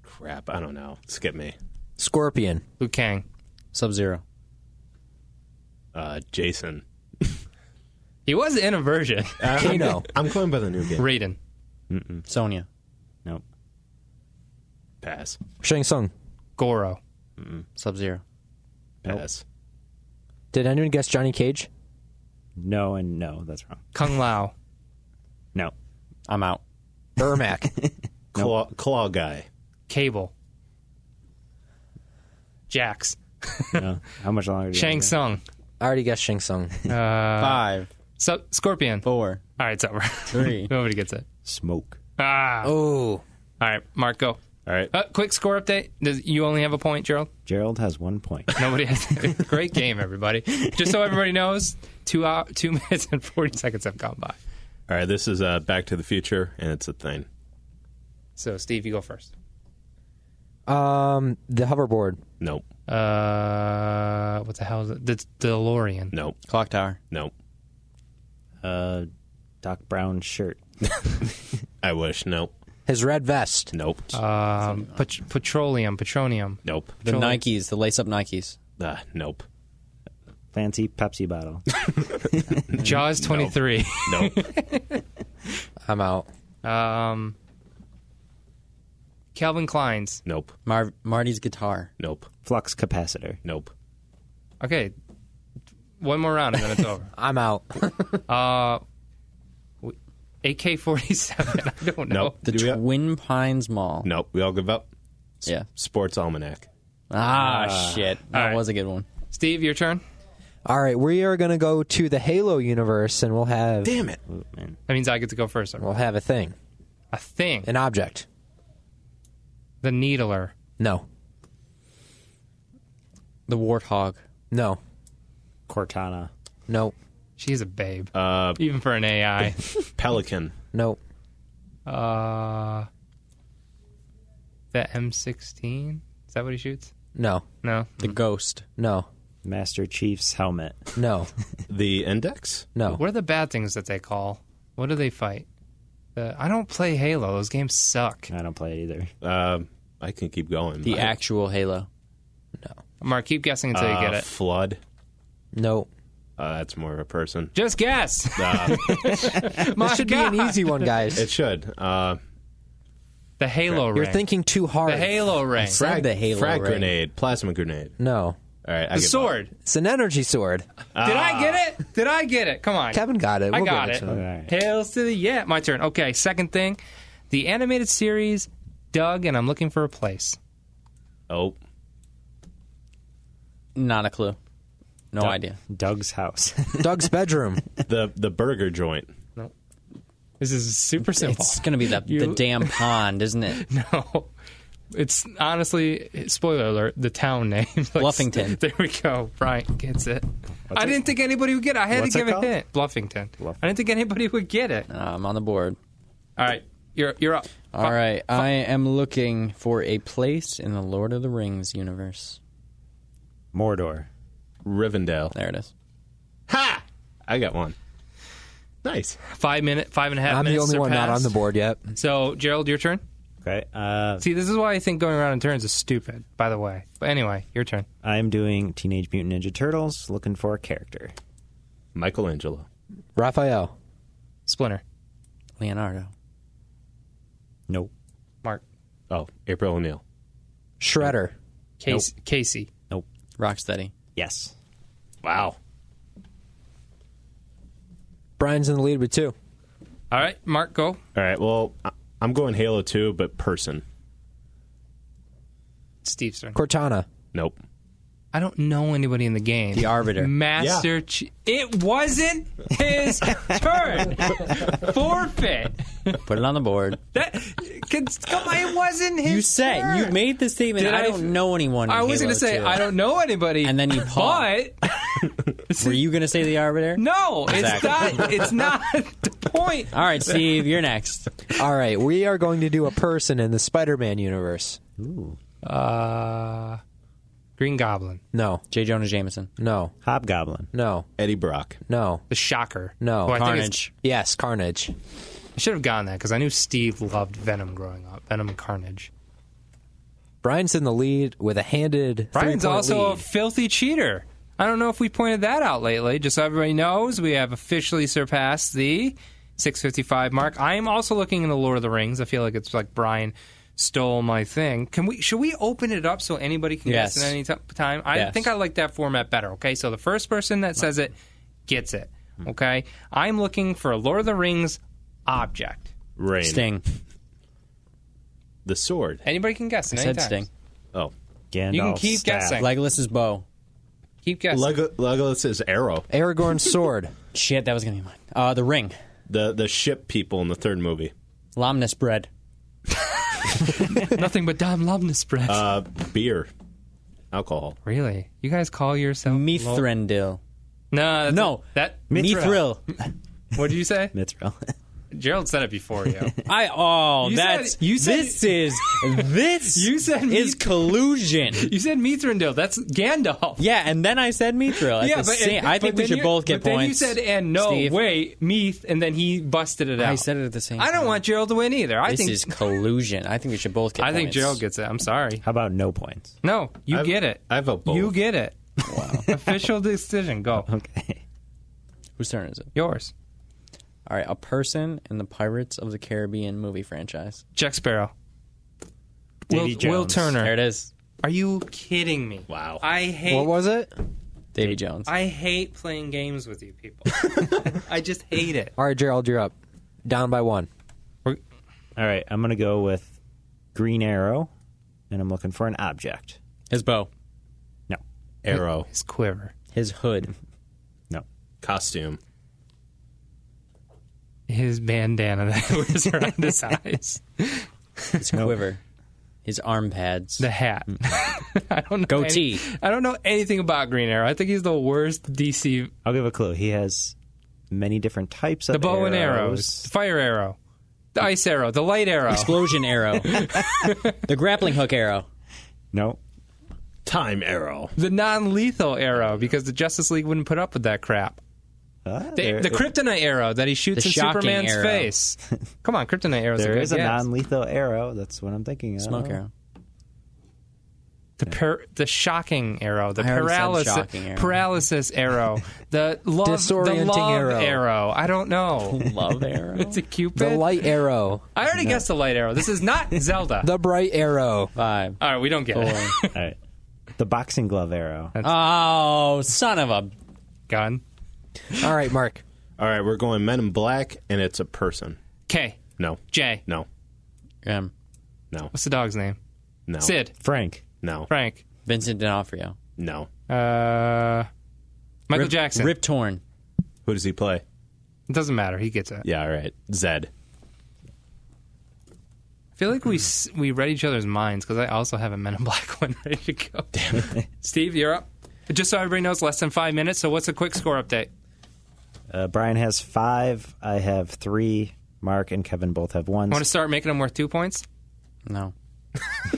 Crap. I don't know. Skip me. Scorpion. Liu Kang. Sub-Zero. Jason. He was in a version. Kano. I'm going by the new game. Raiden. Sonya. Nope. Pass. Shang Tsung. Goro. Sub-Zero. Pass. Did anyone guess Johnny Cage? No and no. That's wrong. Kung Lao. No. I'm out. Ermac. Claw guy. Cable. Jax. No. How much longer do you Shang have? Tsung. I already guessed Shang Tsung. 5, Scorpion. 4, All right, it's over. 3. Nobody gets it. Smoke. Ah. Oh. All right, Mark, go. All right. Quick score update. You only have a point, Gerald? Gerald has 1 point. Nobody has. Great game, everybody. Just so everybody knows, 2 minutes and 40 seconds have gone by. All right. This is Back to the Future, and it's a thing. So, Steve, you go first. The hoverboard. Nope. What the hell is it? The DeLorean. Nope. Clock Tower. Nope. Doc Brown shirt. I wish. Nope. His red vest. Nope. Petroleum. Nope. The Nikes, the lace-up Nikes. Nope. Fancy Pepsi bottle. Jaws 23. Nope. I'm out. Calvin Klein's. Nope. Marty's guitar. Nope. Flux capacitor. Nope. Okay. One more round and then it's over. I'm out. AK-47. I don't know. Nope. The Twin Pines Mall. Nope. We all give up? Yeah. Sports Almanac. Shit. That was a good one. Steve, your turn. All right, we are going to go to the Halo universe, and we'll have... Damn it. Ooh, man. That means I get to go first. We'll have a thing. A thing. An object. The Needler. No. The Warthog. No. Cortana. No. She's a babe. Even for an AI. Pelican. No. The M16? Is that what he shoots? No. No. The Ghost. No. Master Chief's helmet. No. The Index? No. What are the bad things that they call? What do they fight? I don't play Halo. Those games suck. I don't play it either. I can keep going. The actual Halo. No. Mark, keep guessing until you get it. Flood. No. That's more of a person. Just guess. This should be an easy one, guys. It should. The Halo ring. You're thinking too hard. The Halo ring. The Halo frag ring. grenade. Plasma grenade. No. All right. I The give sword. It's an energy sword. Did I get it? Did I get it? Come on. Kevin got it. I We'll got give it. to him. All right. Hails to the yeah. My turn. Okay, second thing. The animated series, Doug, and I'm looking for a place. Oh. Not a clue. No idea. Doug's house. Doug's bedroom. The burger joint. This is super simple. It's going to be the damn pond, isn't it? No. It's honestly, spoiler alert, the town name. Bluffington. There we go. Brian gets it. I didn't think anybody would get it. I had What's to it give a called? hint. Bluffington. I didn't think anybody would get it. I'm on the board. All right. You're up. All right. I am looking for a place in the Lord of the Rings universe. Mordor. Rivendell. There it is. Ha! I got one. Nice. 5 and a half I'm the minutes only one not on surpassed. the board yet. So, Gerald, your turn. Okay. See, this is why I think going around in turns is stupid, by the way. But anyway, your turn. I'm doing Teenage Mutant Ninja Turtles, looking for a character. Michelangelo. Raphael. Splinter. Leonardo. Nope. Mark. Oh, April O'Neil. Shredder. Casey. Nope. Rocksteady. Yes. Wow. Brian's in the lead with 2. All right, Mark, go. All right. Well, I'm going Halo 2, but person. Steve's turn. Cortana. Nope. I don't know anybody in the game. The Arbiter. Master It wasn't his turn. Forfeit. Put it on the board. Come on, it wasn't his You said, turn. you made the statement, Did I don't know anyone in I was Halo going to say, 2. I don't know anybody. And then you paused. But Were you going to say the Arbiter? no, Exactly. it's not the point. All right, Steve, you're next. All right, we are going to do a person in the Spider-Man universe. Ooh. Green Goblin. No. J. Jonah Jameson. No. Hobgoblin. No. Eddie Brock. No. The Shocker. No. Who I think is- Carnage. Yes, Carnage. I should have gone that because I knew Steve loved Venom growing up. Venom and Carnage. Brian's in the lead with a handed Brian's 3-point also a lead. filthy cheater. I don't know if we pointed that out lately. Just so everybody knows, we have officially surpassed the 6:55 mark. I am also looking in the Lord of the Rings. I feel like it's like Brian stole my thing. Should we open it up so anybody can Yes. guess at any time? I Yes. think I like that format better. Okay, so the first person that says it gets it. Okay, I'm looking for a Lord of the Rings object. Rain. Sting. The sword. Anybody can guess. I At said any time. Sting. Oh. Gandalf's You can keep staff. guessing. Legolas's bow. Keep guessing. Legolas is arrow. Aragorn's sword. Shit, that was going to be mine. The Ring. The ship people in the third movie. Lomnus bread. Nothing but Dom Lobness bread. Beer. Alcohol. Really? You guys call yourself Mithrandil. No, that's No. that. Mithril. What did you say? Mithril. Gerald said it before you. You said this You said is collusion. You said Mithrandil. That's Gandalf. Yeah, and then I said Mithril. I think we should both get but points. Then you said, and no, Steve. wait, Meath, and then he busted it out. I said it at the same time. I don't want Gerald to win either. This is collusion. I think we should both get points. I think Gerald gets it. I'm sorry. How about no points? No, you get it. I vote both. You get it. Wow. Official decision. Go. Okay. Whose turn is it? Yours. All right, a person in the Pirates of the Caribbean movie franchise. Jack Sparrow. Davy Will Jones. Turner. There it is. Are you kidding me? Wow. I hate. What was it? Davy Jones. I hate playing games with you people. I just hate it. All right, Gerald, you're up. Down by 1. All right, I'm going to go with Green Arrow, and I'm looking for an object. His bow. No. Arrow. His quiver. His hood. No. Costume. His bandana that he wears around his eyes. His quiver. His arm pads. The hat. I don't know. Goatee. I don't know anything about Green Arrow. I think he's the worst DC. I'll give a clue. He has many different types of The bow and arrows. The fire arrow. The ice arrow. The light arrow. Explosion arrow. The grappling hook arrow. No. Time arrow. The non-lethal arrow, because the Justice League wouldn't put up with that crap. The kryptonite arrow that he shoots in shocking Superman's arrow. face. Come on, kryptonite arrow. There is a non-lethal arrow. That's what I'm thinking of. Smoke arrow. The shocking arrow. The I already said shocking arrow. paralysis arrow. The love, Disorienting the love arrow. arrow. I don't know. Love arrow. It's a Cupid. The light arrow. I already guessed the light arrow. This is not Zelda. The bright arrow. 5. All right, we don't get 4. it. All right. The boxing glove arrow. Oh, son of a Gun. All right, Mark. All right, we're going Men in Black, and it's a person. K. No. J. No. M. No. What's the dog's name? No. Sid. Frank. No. Frank. Vincent D'Onofrio. No. Michael Jackson. Rip Torn. Who does he play? It doesn't matter. He gets it. Yeah, all right. Zed. I feel like we read each other's minds because I also have a Men in Black one ready to go. Damn it. Steve, you're up. Just so everybody knows, less than 5 minutes. So what's a quick score update? Brian has 5. I have 3. Mark and Kevin both have 1. Want to start making them worth 2 points? No.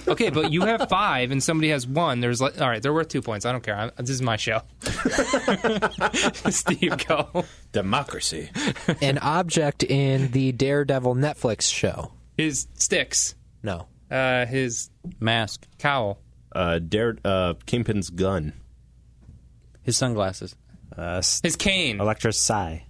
Okay, but you have 5 and somebody has 1. All right, they're worth 2 points. I don't care. This is my show. Steve, go. Democracy. An object in the Daredevil Netflix show. His sticks. No. His mask. Cowl. Kingpin's gun. His sunglasses. His cane. Electra's sigh.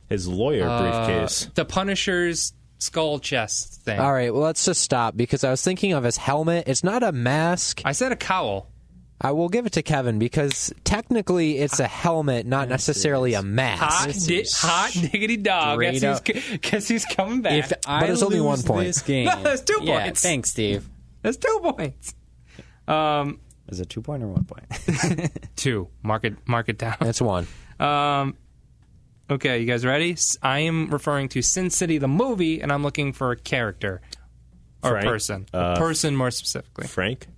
His lawyer briefcase. The Punisher's skull chest thing. All right, well, let's just stop because I was thinking of his helmet. It's not a mask. I said a cowl. I will give it to Kevin because technically it's a helmet, not necessarily a mask. Hot diggity dog. Guess who's coming back. If I But it's only lose 1 point. this game, No, that's 2 yeah, points. Thanks, Steve. That's 2 points. Is it 2 point or 1 point? 2. Mark it down. It's 1. Okay, you guys ready? I am referring to Sin City, the movie, and I'm looking for a character. Or Frank? a person. A person more specifically. Frank?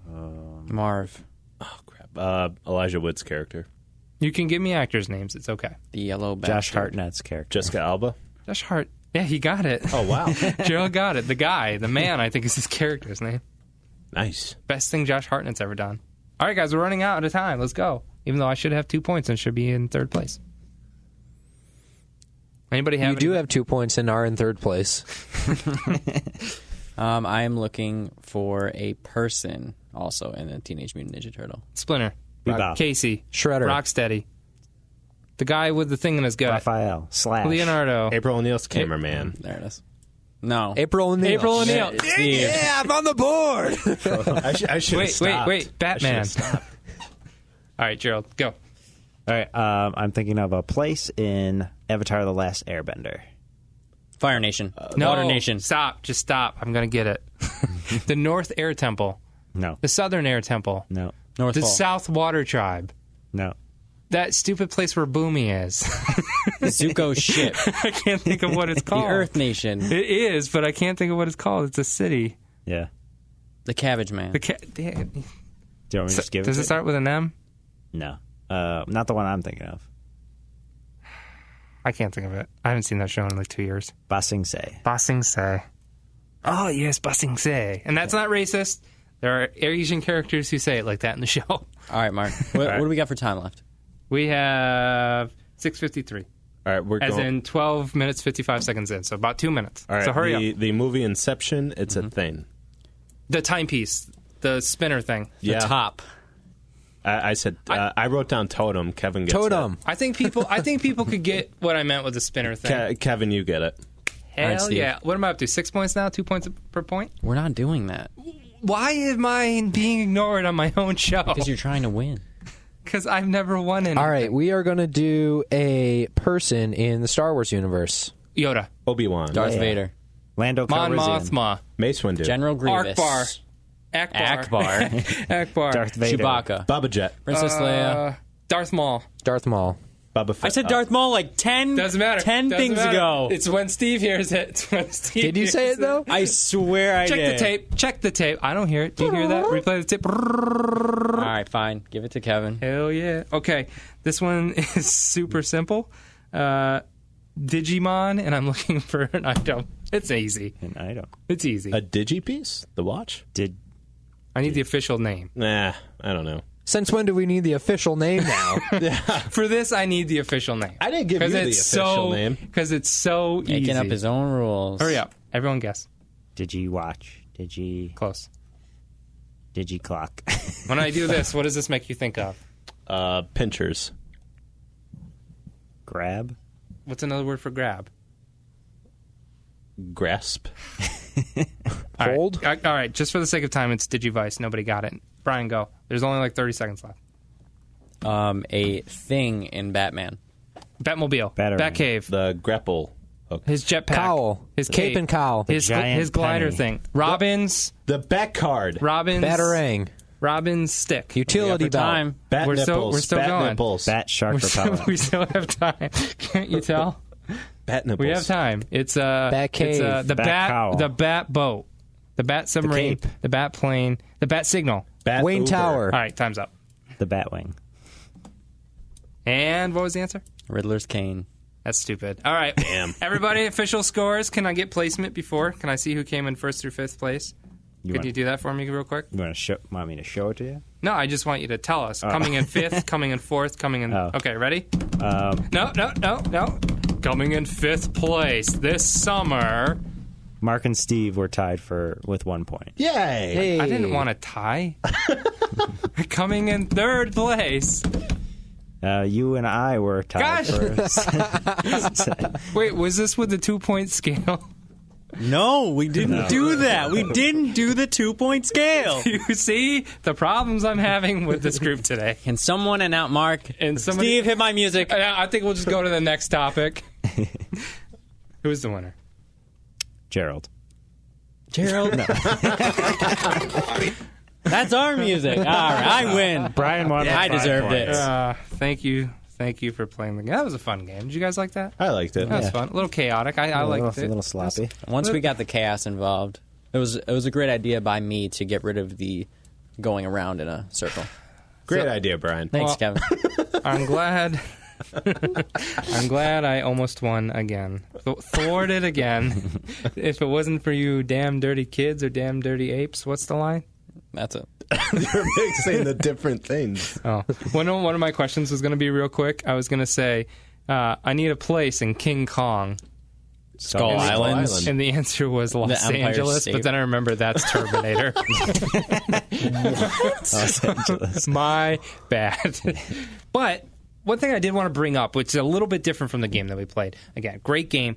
Marv. Oh, crap. Elijah Wood's character. You can give me actors' names. It's okay. The yellow Josh bastard. Hartnett's character. Jessica Alba? Josh Hart. Yeah, he got it. Oh, wow. Gerald got it. The guy, the man, I think is his character's name. Nice. Best thing Josh Hartnett's ever done. All right, guys, we're running out of time. Let's go. Even though I should have 2 points and should be in 3rd place. Anybody have? You do have 2 points and are in 3rd place. I am looking for a person also in a Teenage Mutant Ninja Turtle. Splinter. Bebop. Casey. Shredder. Rocksteady. The guy with the thing in his gut. Raphael. Slash. Leonardo. April O'Neil's cameraman. There it is. No. April O'Neil. April O'Neil. Steve. Yeah, I'm on the board. I should Wait. Batman. All right, Gerald, go. All right. I'm thinking of a place in Avatar: The Last Airbender. Fire Nation. No, Water Nation. Stop. Just stop. I'm going to get it. The North Air Temple. No. The Southern Air Temple. No. North The Pole. South Water Tribe. No. That stupid place where Boomy is. Zuko ship. I can't think of what it's The called. Earth Nation. It is, but I can't think of what it's called. It's a city. Yeah. The Cabbage Man. Damn. Do you want me to just give Does it it start with an M? No. Not the one I'm thinking of. I can't think of it. I haven't seen that show in like 2 years. Ba Sing Se. Ba Sing Se. Oh, yes, Ba Sing Se. And that's not racist. There are Asian characters who say it like that in the show. All right, Mark. What do we got for time left? We have 6:53. All right, we're As going. in 12 minutes, 55 seconds in. So about 2 minutes. All right, so hurry up. The movie Inception, it's a thing. The timepiece. The spinner thing. The top. I said I wrote down totem. Kevin gets Totem. I think people could get what I meant with the spinner thing. Kevin, you get it. Hell right, Steve. yeah. What am I up to? 6 points now? 2 points per point? We're not doing that Why am I being ignored on my own show? because you're trying to win. Because I've never won anything. All right, we are going to do a person in the Star Wars universe. Yoda. Obi-Wan. Darth Vader. Lando Mon Calrissian. Mothma. Mace Windu. General Grievous. Akbar. Akbar. Darth Vader. Chewbacca. Baba Jet. Princess Leia. Darth Maul. Darth Maul. Baba Fett. I said Darth Maul like 10 Doesn't matter. 10 Doesn't things matter. ago. It's when Steve hears it. It's when Steve Did you say hears it, though? I swear I Check did. the tape. Check the tape. I don't hear it. Do you hear that? Replay the tape. All right, fine. Give it to Kevin. Hell yeah. Okay. This one is super simple. Digimon, and I'm looking for an item. It's easy. An item. It's easy. A digipiece? The watch? I need the official name. Nah, I don't know. Since when do we need the official name now? For this, I need the official name. I didn't give you the official name. Because it's so easy. Making up his own rules. Hurry up. Everyone guess. Digi-watch. Close. Digi-clock. When I do this, what does this make you think of? Pinchers. Grab. What's another word for grab? Grasp. Hold? All right, just for the sake of time, it's Digivice. Nobody got it. Brian, go. There's only like 30 seconds left. A thing in Batman. Batmobile. Batarang. Batcave. The grapple hook. His jetpack. Cowl. His Cape and cowl. His giant glider penny. thing. Robin's. The bat card. Robin's. Batarang. Robin's stick. Utility belt. Time. Bat We're nipples. still bat going. nipples. Bat shark repellent. We still have time. Can't you tell? Bat nipples. We have time. It's Bat cave. It's, the Bat cowl. the bat boat, the bat submarine, cape. the bat plane, the bat signal. Bat Wayne Uber. Tower. All right, time's up. The Batwing. And what was the answer? Riddler's cane. That's stupid. All right. Damn. Everybody, official scores. Can I get placement before? Can I see who came in first through fifth place? Could you do that for me real quick? You want me to show it to you? No, I just want you to tell us. Coming in fifth, coming in fourth, coming in... Oh. Okay, ready? No. Coming in fifth place this summer... Mark and Steve were tied with 1 point. Yay. Hey. I didn't want to tie. Coming in third place... You and I were tied first. Wait, was this with the 2-point scale? No, we didn't do that. We didn't do the 2-point scale. You see the problems I'm having with this group today. Can someone announce Mark? And somebody, Steve, hit my music. I think we'll just go to the next topic. Who's the winner? Gerald. Gerald? No. That's our music. All right, I win. Brian won. I deserved it. Thank you. Thank you for playing the game. That was a fun game. Did you guys like that? I liked it. That was fun. A little chaotic. I liked it. A little sloppy. Once we got the chaos involved, it was a great idea by me to get rid of the going around in a circle. Great idea, Brian. Thanks, Kevin. I'm glad. I'm glad I almost won again. Thwarted again. If it wasn't for you damn dirty kids or damn dirty apes, what's the line? That's it. You're mixing the different things. Oh, one of my questions was going to be real quick. I was going to say, I need a place in King Kong. Skull Island. And the answer was Los Empire Angeles, State. but then I remember that's Terminator. Los Angeles. My bad. But one thing I did want to bring up, which is a little bit different from the game that we played. Again, great game.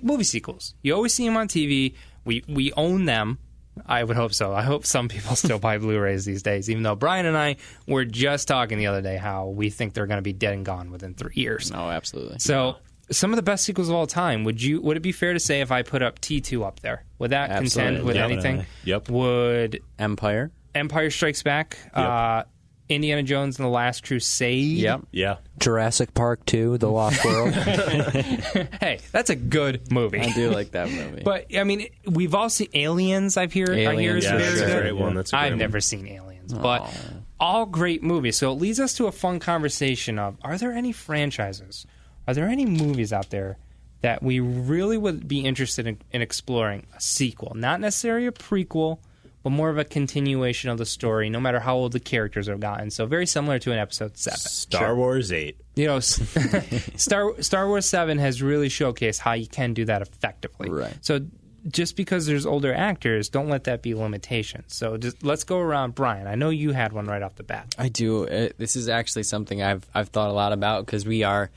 Movie sequels. You always see them on TV. We own them. I would hope so. I hope some people still buy Blu-rays these days, even though Brian and I were just talking the other day how we think they're going to be dead and gone within 3 years. Oh, absolutely. So, some of the best sequels of all time. Would it be fair to say if I put up T2 up there? Would that contend with anything? Yep. Would Empire Strikes Back, Indiana Jones and the Last Crusade? Yep. Yeah. Jurassic Park 2, The Lost World. Hey, that's a good movie. I do like that movie. But I mean, we've all seen Aliens. I hear Aliens, is Yeah, very that's a good. great one. That's a great I've one. never seen Aliens, but all great movies. So it leads us to a fun conversation of: are there any franchises? Are there any movies out there that we really would be interested in exploring a sequel? Not necessarily a prequel, but more of a continuation of the story, no matter how old the characters have gotten. So very similar to an Episode 7. Star Wars 8. You know, Star Wars 7 has really showcased how you can do that effectively. Right. So just because there's older actors, don't let that be limitation. So just let's go around. Brian, I know you had one right off the bat. I do. This is actually something I've thought a lot about because we are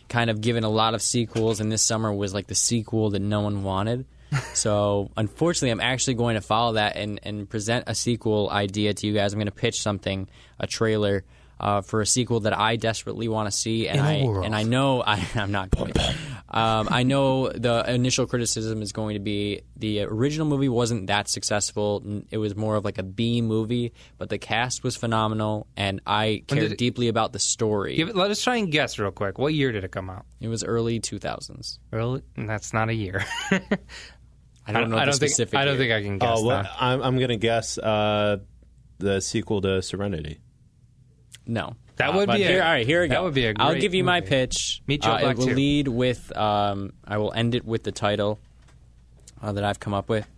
kind of given a lot of sequels, and this summer was like the sequel that no one wanted. So unfortunately, I'm actually going to follow that and present a sequel idea to you guys. I'm going to pitch something, a trailer for a sequel that I desperately want to see, and I know I'm not going. I know the initial criticism is going to be the original movie wasn't that successful. It was more of like a B movie, but the cast was phenomenal, and I cared deeply about the story. Let us try and guess real quick. What year did it come out? It was early 2000s. Early? That's not a year. I don't know the specific year. I don't think I can guess that. I'm going to guess the sequel to Serenity. No. That would be all right, here we go. That would be a great I'll give you my movie. pitch. Meet Joe Black It will too. lead with I will end it with the title that I've come up with.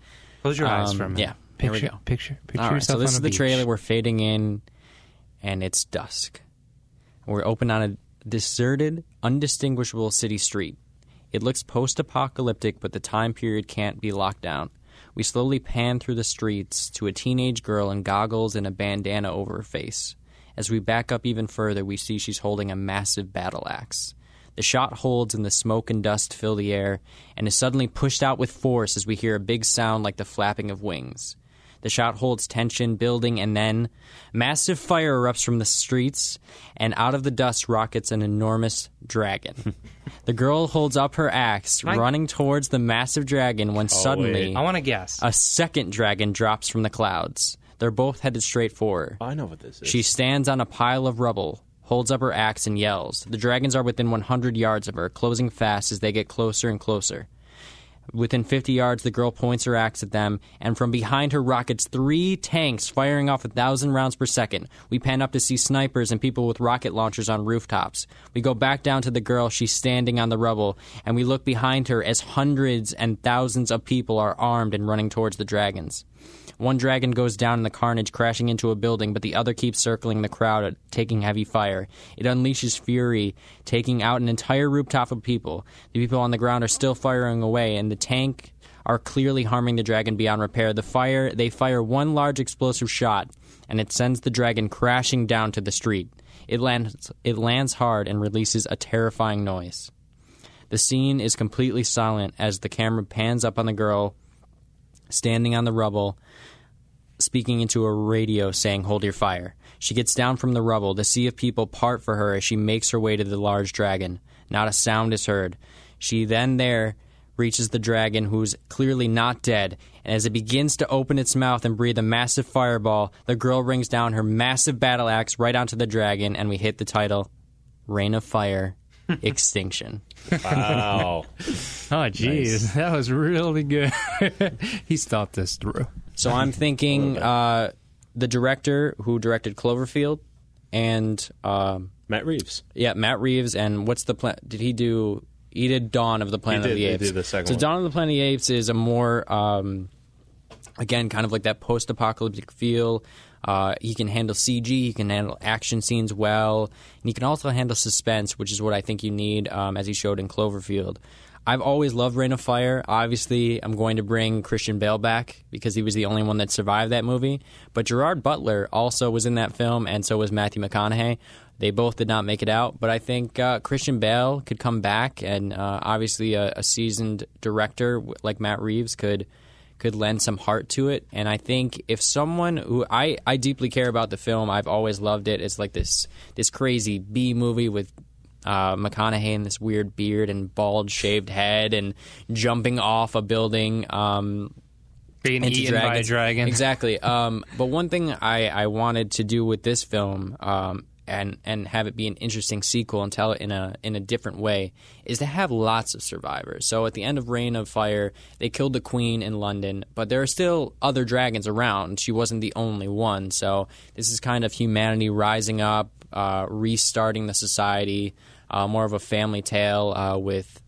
Close your eyes for a minute. Yeah. Here we go. Picture All right, yourself so this on is a the beach. trailer. We're fading in, and it's dusk. We're open on a deserted, undistinguishable city street. It looks post-apocalyptic, but the time period can't be locked down. We slowly pan through the streets to a teenage girl in goggles and a bandana over her face. As we back up even further, we see she's holding a massive battle axe. The shot holds and the smoke and dust fill the air, and is suddenly pushed out with force as we hear a big sound like the flapping of wings. The shot holds tension building, and then massive fire erupts from the streets, and out of the dust rockets an enormous dragon. The girl holds up her axe, running towards the massive dragon when suddenly I want to guess. a second dragon drops from the clouds. They're both headed straight for her. I know what this is. She stands on a pile of rubble, holds up her axe, and yells. The dragons are within 100 yards of her, closing fast as they get closer and closer. Within 50 yards, the girl points her axe at them, and from behind her rockets 3 tanks firing off 1,000 rounds per second. We pan up to see snipers and people with rocket launchers on rooftops. We go back down to the girl. She's standing on the rubble, and we look behind her as hundreds and thousands of people are armed and running towards the dragons. One dragon goes down in the carnage, crashing into a building, but the other keeps circling the crowd, taking heavy fire. It unleashes fury, taking out an entire rooftop of people. The people on the ground are still firing away, and the tank are clearly harming the dragon beyond repair. They fire one large explosive shot, and it sends the dragon crashing down to the street. It lands hard and releases a terrifying noise. The scene is completely silent as the camera pans up on the girl standing on the rubble, speaking into a radio saying, "Hold your fire." She gets down from the rubble. The sea of people part for her as she makes her way to the large dragon. Not a sound is heard. She then reaches the dragon, who's clearly not dead, and as it begins to open its mouth and breathe a massive fireball, the girl rings down her massive battle axe right onto the dragon, and we hit the title, Reign of Fire, Extinction. Wow. Oh, geez. That was really good. He's thought this through. So I'm thinking the director who directed Cloverfield and Matt Reeves. Yeah, Matt Reeves. And what's the plan? Did he do? He did Dawn of the Planet of the Apes. He did the second so one. Dawn of the Planet of the Apes is a more, again, kind of like that post-apocalyptic feel. He can handle CG, he can handle action scenes well, and he can also handle suspense, which is what I think you need, as he showed in Cloverfield. I've always loved Reign of Fire. Obviously, I'm going to bring Christian Bale back because he was the only one that survived that movie. But Gerard Butler also was in that film, and so was Matthew McConaughey. They both did not make it out, but I think Christian Bale could come back, and obviously a seasoned director like Matt Reeves could lend some heart to it. And I think if someone who I deeply care about the film, I've always loved it. It's like this crazy B movie with McConaughey and this weird beard and bald shaved head and jumping off a building. Being eaten by a dragon. Exactly. But one thing I wanted to do with this film, and have it be an interesting sequel and tell it in a different way, is to have lots of survivors. So at the end of Reign of Fire, they killed the Queen in London, but there are still other dragons around. She wasn't the only one. So this is kind of humanity rising up, restarting the society, more of a family tale with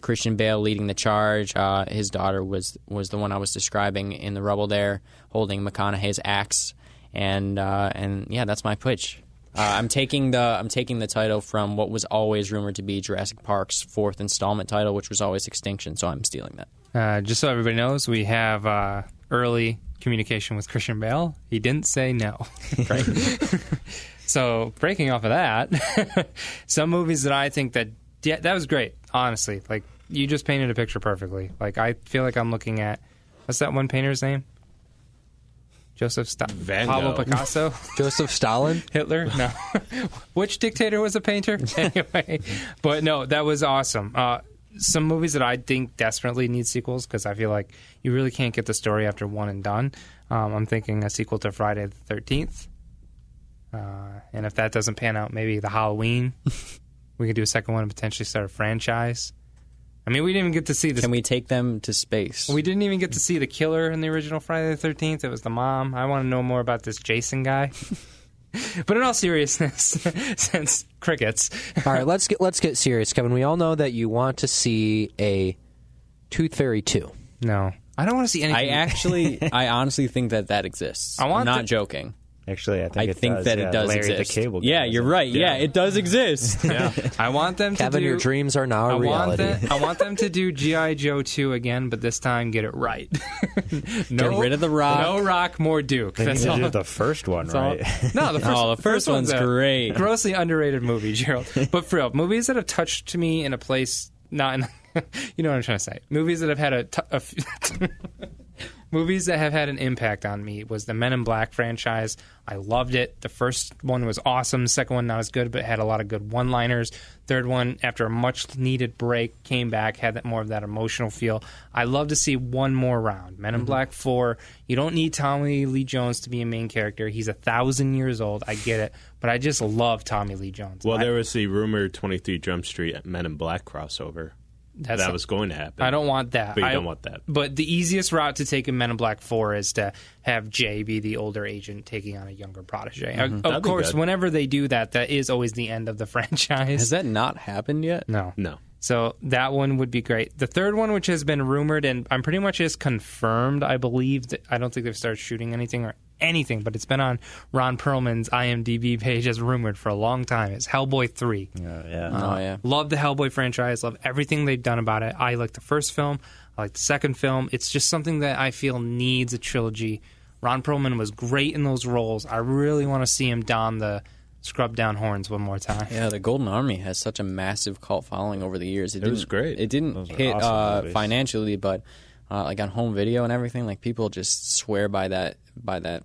Christian Bale leading the charge. His daughter was the one I was describing in the rubble there, holding McConaughey's axe. And yeah, that's my pitch. I'm taking the title from what was always rumored to be Jurassic Park's 4th installment title, which was always Extinction. So I'm stealing that. Just so everybody knows, we have early communication with Christian Bale. He didn't say no. Right. So breaking off of that, some movies that I think that was great. Honestly, like you just painted a picture perfectly. Like I feel like I'm looking at what's that one painter's name? Pablo Picasso? Joseph Stalin? Hitler? No. Which dictator was a painter? Anyway. But no, that was awesome. Some movies that I think desperately need sequels because I feel like you really can't get the story after one and done. I'm thinking a sequel to Friday the 13th. And if that doesn't pan out, maybe the Halloween. We could do a second one and potentially start a franchise. I mean, we didn't even get to see this. Can we take them to space? We didn't even get to see the killer in the original Friday the 13th. It was the mom. I want to know more about this Jason guy. But in all seriousness, since crickets. All right, let's get serious, Kevin. We all know that you want to see a Tooth Fairy 2. No. I don't want to see anything. I honestly think that exists. I'm not joking. Actually, I think that it does Larry exist. The Cable Guy. Yeah, you're right. Yeah, it does exist. Yeah. I want them to Kevin, your dreams are now a reality. I want them to do G.I. Joe 2 again, but this time get it right. Get rid of the Rock. No Rock, more Duke. They need to do the first one, right? No, the first one's great. Grossly underrated movie, Gerald. But for real, movies that have touched me in a place not in... You know what I'm trying to say. Movies that have had movies that have had an impact on me was the Men in Black franchise. I loved it. The first one was awesome. Second one, not as good, but had a lot of good one-liners. Third one, after a much-needed break, came back, had more of that emotional feel. I love to see one more round. Men in Black 4. You don't need Tommy Lee Jones to be a main character. He's 1,000 years old. I get it. But I just love Tommy Lee Jones. Well, there was the rumored 23 Jump Street Men in Black crossover. That was going to happen. I don't want that. But you don't want that. But the easiest route to take in Men in Black 4 is to have Jay be the older agent taking on a younger protege. Of course, whenever they do that, that is always the end of the franchise. Has that not happened yet? No. No. So that one would be great. The third one, which has been rumored, and I'm pretty much is confirmed, I believe, that I don't think they've started shooting anything, but it's been on Ron Perlman's IMDb page as rumored for a long time. It's Hellboy 3. Yeah. Love the Hellboy franchise. Love everything they've done about it. I like the first film. I like the second film. It's just something that I feel needs a trilogy. Ron Perlman was great in those roles. I really want to see him don the scrub down horns one more time. Yeah, the Golden Army has such a massive cult following over the years. It was great. It didn't hit awesome financially, but like on home video and everything, like people just swear by that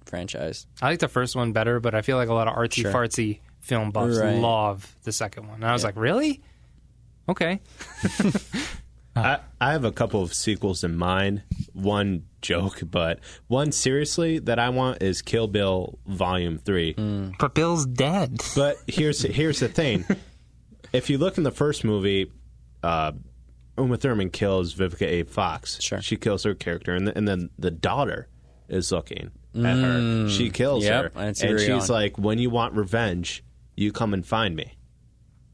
franchise. I like the first one better, but I feel like a lot of artsy-fartsy film buffs love the second one. And I was like, really? Okay. I have a couple of sequels in mind. One joke, but one seriously that I want is Kill Bill Volume 3. But Bill's dead. But here's the thing. If you look in the first movie, Uma Thurman kills Vivica A. Fox. Sure. She kills her character, and then the daughter is looking at her. She kills her, and she's like, when you want revenge, you come and find me.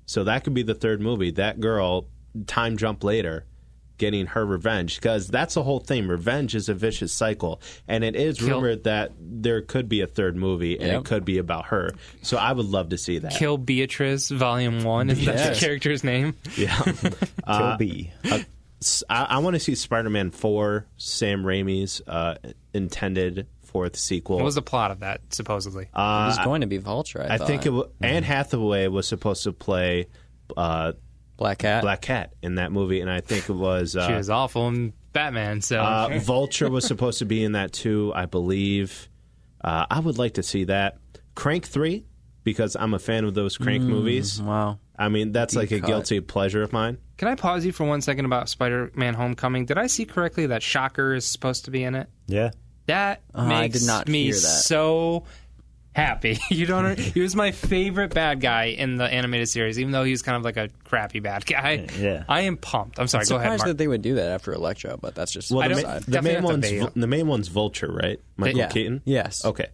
So that could be the third movie. That girl, time jump later, getting her revenge, because that's the whole thing. Revenge is a vicious cycle, and it is rumored that there could be a third movie, and it could be about her. So I would love to see that. Kill Beatrice, Volume 1. Is that the character's name? Yeah. Kill B. I want to see Spider-Man 4, Sam Raimi's intended fourth sequel. What was the plot of that, supposedly? It was going to be Vulture, I thought. think Anne Hathaway was supposed to play Black Cat in that movie, and I think it was... she was awful in Batman, so... Vulture was supposed to be in that, too, I believe. I would like to see that. Crank 3, because I'm a fan of those Crank movies. Wow. I mean, that's like a guilty pleasure of mine. Can I pause you for 1 second about Spider-Man Homecoming? Did I see correctly that Shocker is supposed to be in it? Yeah. That makes I did not me hear that. So happy. You don't. He was my favorite bad guy in the animated series, even though he was kind of like a crappy bad guy. Yeah. I am pumped. I'm sorry. I'm go ahead, surprised Mark. that they would do that after Electro, but that's just Well, the main one's Vulture, right? Michael Keaton? Yes. Okay.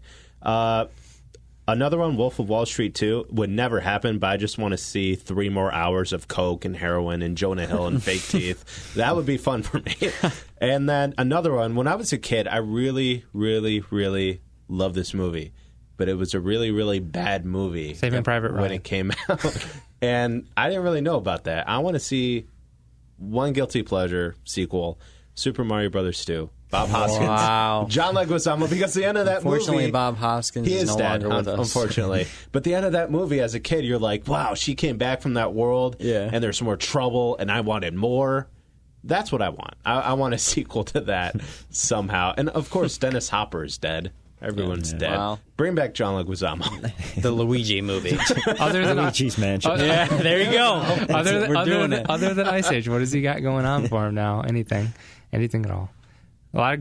Another one, Wolf of Wall Street 2, would never happen, but I just want to see 3 more hours of coke and heroin and Jonah Hill and fake teeth. That would be fun for me. And then another one, when I was a kid, I really, really, really loved this movie. but it was a really, really bad movie. Saving Private Ryan. When it came out. And I didn't really know about that. I want to see one guilty pleasure sequel, Super Mario Brothers 2. Bob Hoskins. Wow. John Leguizamo, because the end of that Unfortunately, movie... Bob Hoskins he is no dead, longer with us. Unfortunately. But the end of that movie, as a kid, you're like, wow, she came back from that world, and there's more trouble, and I wanted more. That's what I want. I want a sequel to that somehow. And, of course, Dennis Hopper is dead. Everyone's dead. Wow. Bring back John Leguizamo. The Luigi movie. Other than Luigi's Mansion. Yeah, there you go. Other than Ice Age, what has he got going on for him now? Anything at all? A lot of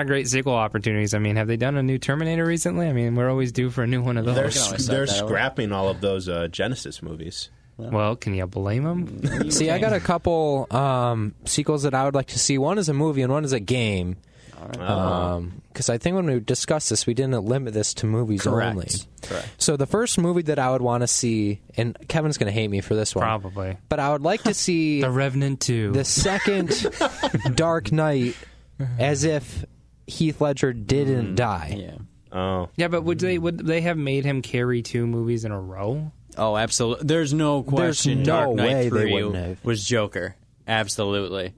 great sequel opportunities. I mean, have they done a new Terminator recently? I mean, we're always due for a new one of those. They're scrapping all of those Genesis movies. Well, can you blame them? See, I got a couple sequels that I would like to see. One is a movie and one is a game. Because I think when we discussed this, we didn't limit this to movies only. Correct. So the first movie that I would want to see, and Kevin's going to hate me for this one. Probably. But I would like to see... The Revenant 2. The second Dark Knight, as if Heath Ledger didn't die. Yeah. Oh. Yeah, but would they have made him carry 2 movies in a row? Oh, absolutely. There's no question no Dark way Knight they 3 wouldn't have. was Joker. Absolutely.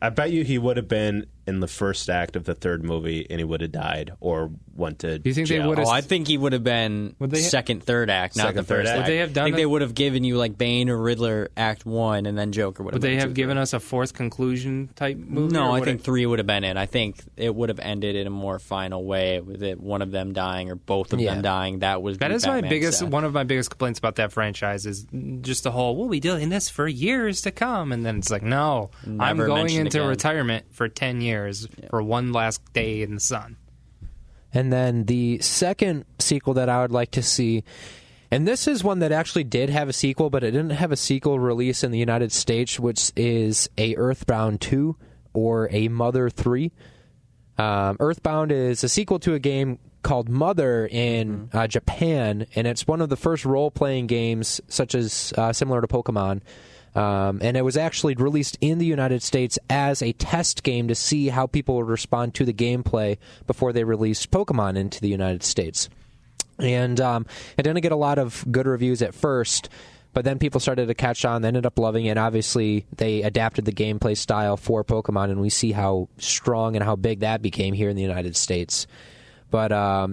I bet you he would have been in the first act of the third movie and he would have died or went to Do you think jail. they would have... Oh, I think he would have been second, third act, not the first act. Would they have done I think they would have given you like Bane or Riddler Act 1 and then Joker would have Would they been have given us a fourth conclusion type movie? No, or I would think it... 3 would have been it. I think it would have ended in a more final way with it, one of them dying or both of them dying. That is one of my biggest complaints about that franchise is just the whole, we'll be doing this for years to come. And then it's like, no, Never I'm going mentioned into again. retirement for 10 years for one last day in the sun. And then the second sequel that I would like to see, and this is one that actually did have a sequel, but it didn't have a sequel release in the United States, which is a Earthbound 2 or a Mother 3. Earthbound is a sequel to a game called Mother in Japan, and it's one of the first role-playing games, such as similar to Pokemon. And it was actually released in the United States as a test game to see how people would respond to the gameplay before they released Pokemon into the United States. And it didn't get a lot of good reviews at first, but then people started to catch on. They ended up loving it. Obviously, they adapted the gameplay style for Pokemon, and we see how strong and how big that became here in the United States. But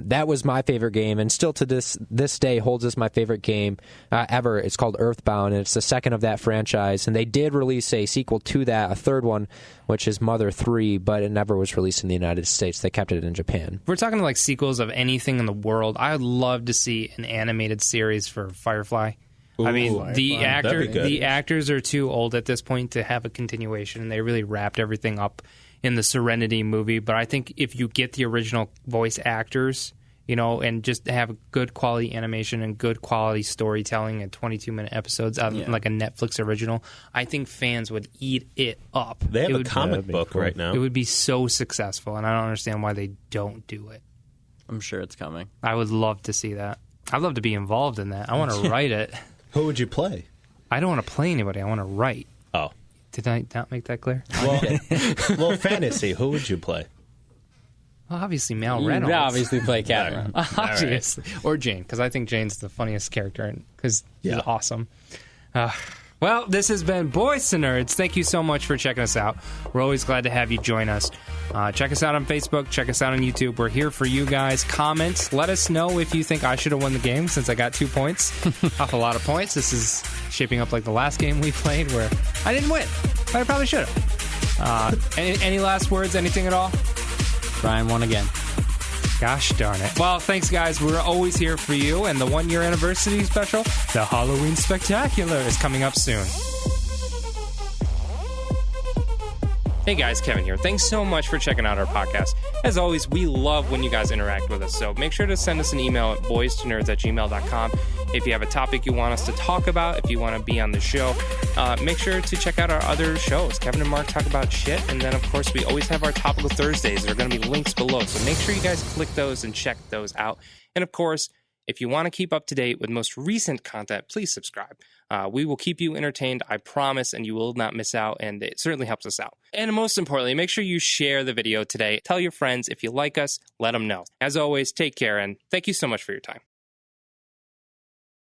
that was my favorite game, and still to this day holds as my favorite game ever. It's called Earthbound, and it's the second of that franchise. And they did release a sequel to that, a third one, which is Mother 3, but it never was released in the United States. They kept it in Japan. If we're talking like sequels of anything in the world, I would love to see an animated series for Firefly. Ooh, I mean, the the actors are too old at this point to have a continuation, and they really wrapped everything up in the Serenity movie. But I think if you get the original voice actors, and just have good quality animation and good quality storytelling and 22-minute episodes like a Netflix original, I think fans would eat it up. They have a comic book right now. It would be so successful, and I don't understand why they don't do it. I'm sure it's coming. I would love to see that. I'd love to be involved in that. I want to write it. Who would you play? I don't want to play anybody. I want to write. Oh. Did I not make that clear? Well, fantasy. Who would you play? Well, obviously Mal Reynolds. You obviously play Catherine. Obviously. Or Jane, because I think Jane's the funniest character, because he's awesome. Well, this has been Boyz to Nerds. Thank you so much for checking us out. We're always glad to have you join us. Check us out on Facebook. Check us out on YouTube. We're here for you guys. Comments. Let us know if you think I should have won the game, since I got 2 points off a lot of points. This is shaping up like the last game we played where I didn't win, but I probably should have. Any last words? Anything at all? Brian won again. Gosh darn it. Well, thanks, guys. We're always here for you. And the 1-year anniversary special, the Halloween Spectacular, is coming up soon. Hey guys, Kevin here. Thanks so much for checking out our podcast. As always, we love when you guys interact with us, so make sure to send us an email at boystonerds@gmail.com. If you have a topic you want us to talk about, if you want to be on the show, make sure to check out our other shows. Kevin and Mark talk about shit, and then, of course, we always have our Topical Thursdays. There are going to be links below, so make sure you guys click those and check those out. And, of course, if you want to keep up to date with most recent content, please subscribe. We will keep you entertained, I promise, and you will not miss out, and it certainly helps us out. And most importantly, make sure you share the video today. Tell your friends if you like us, let them know. As always, take care, and thank you so much for your time.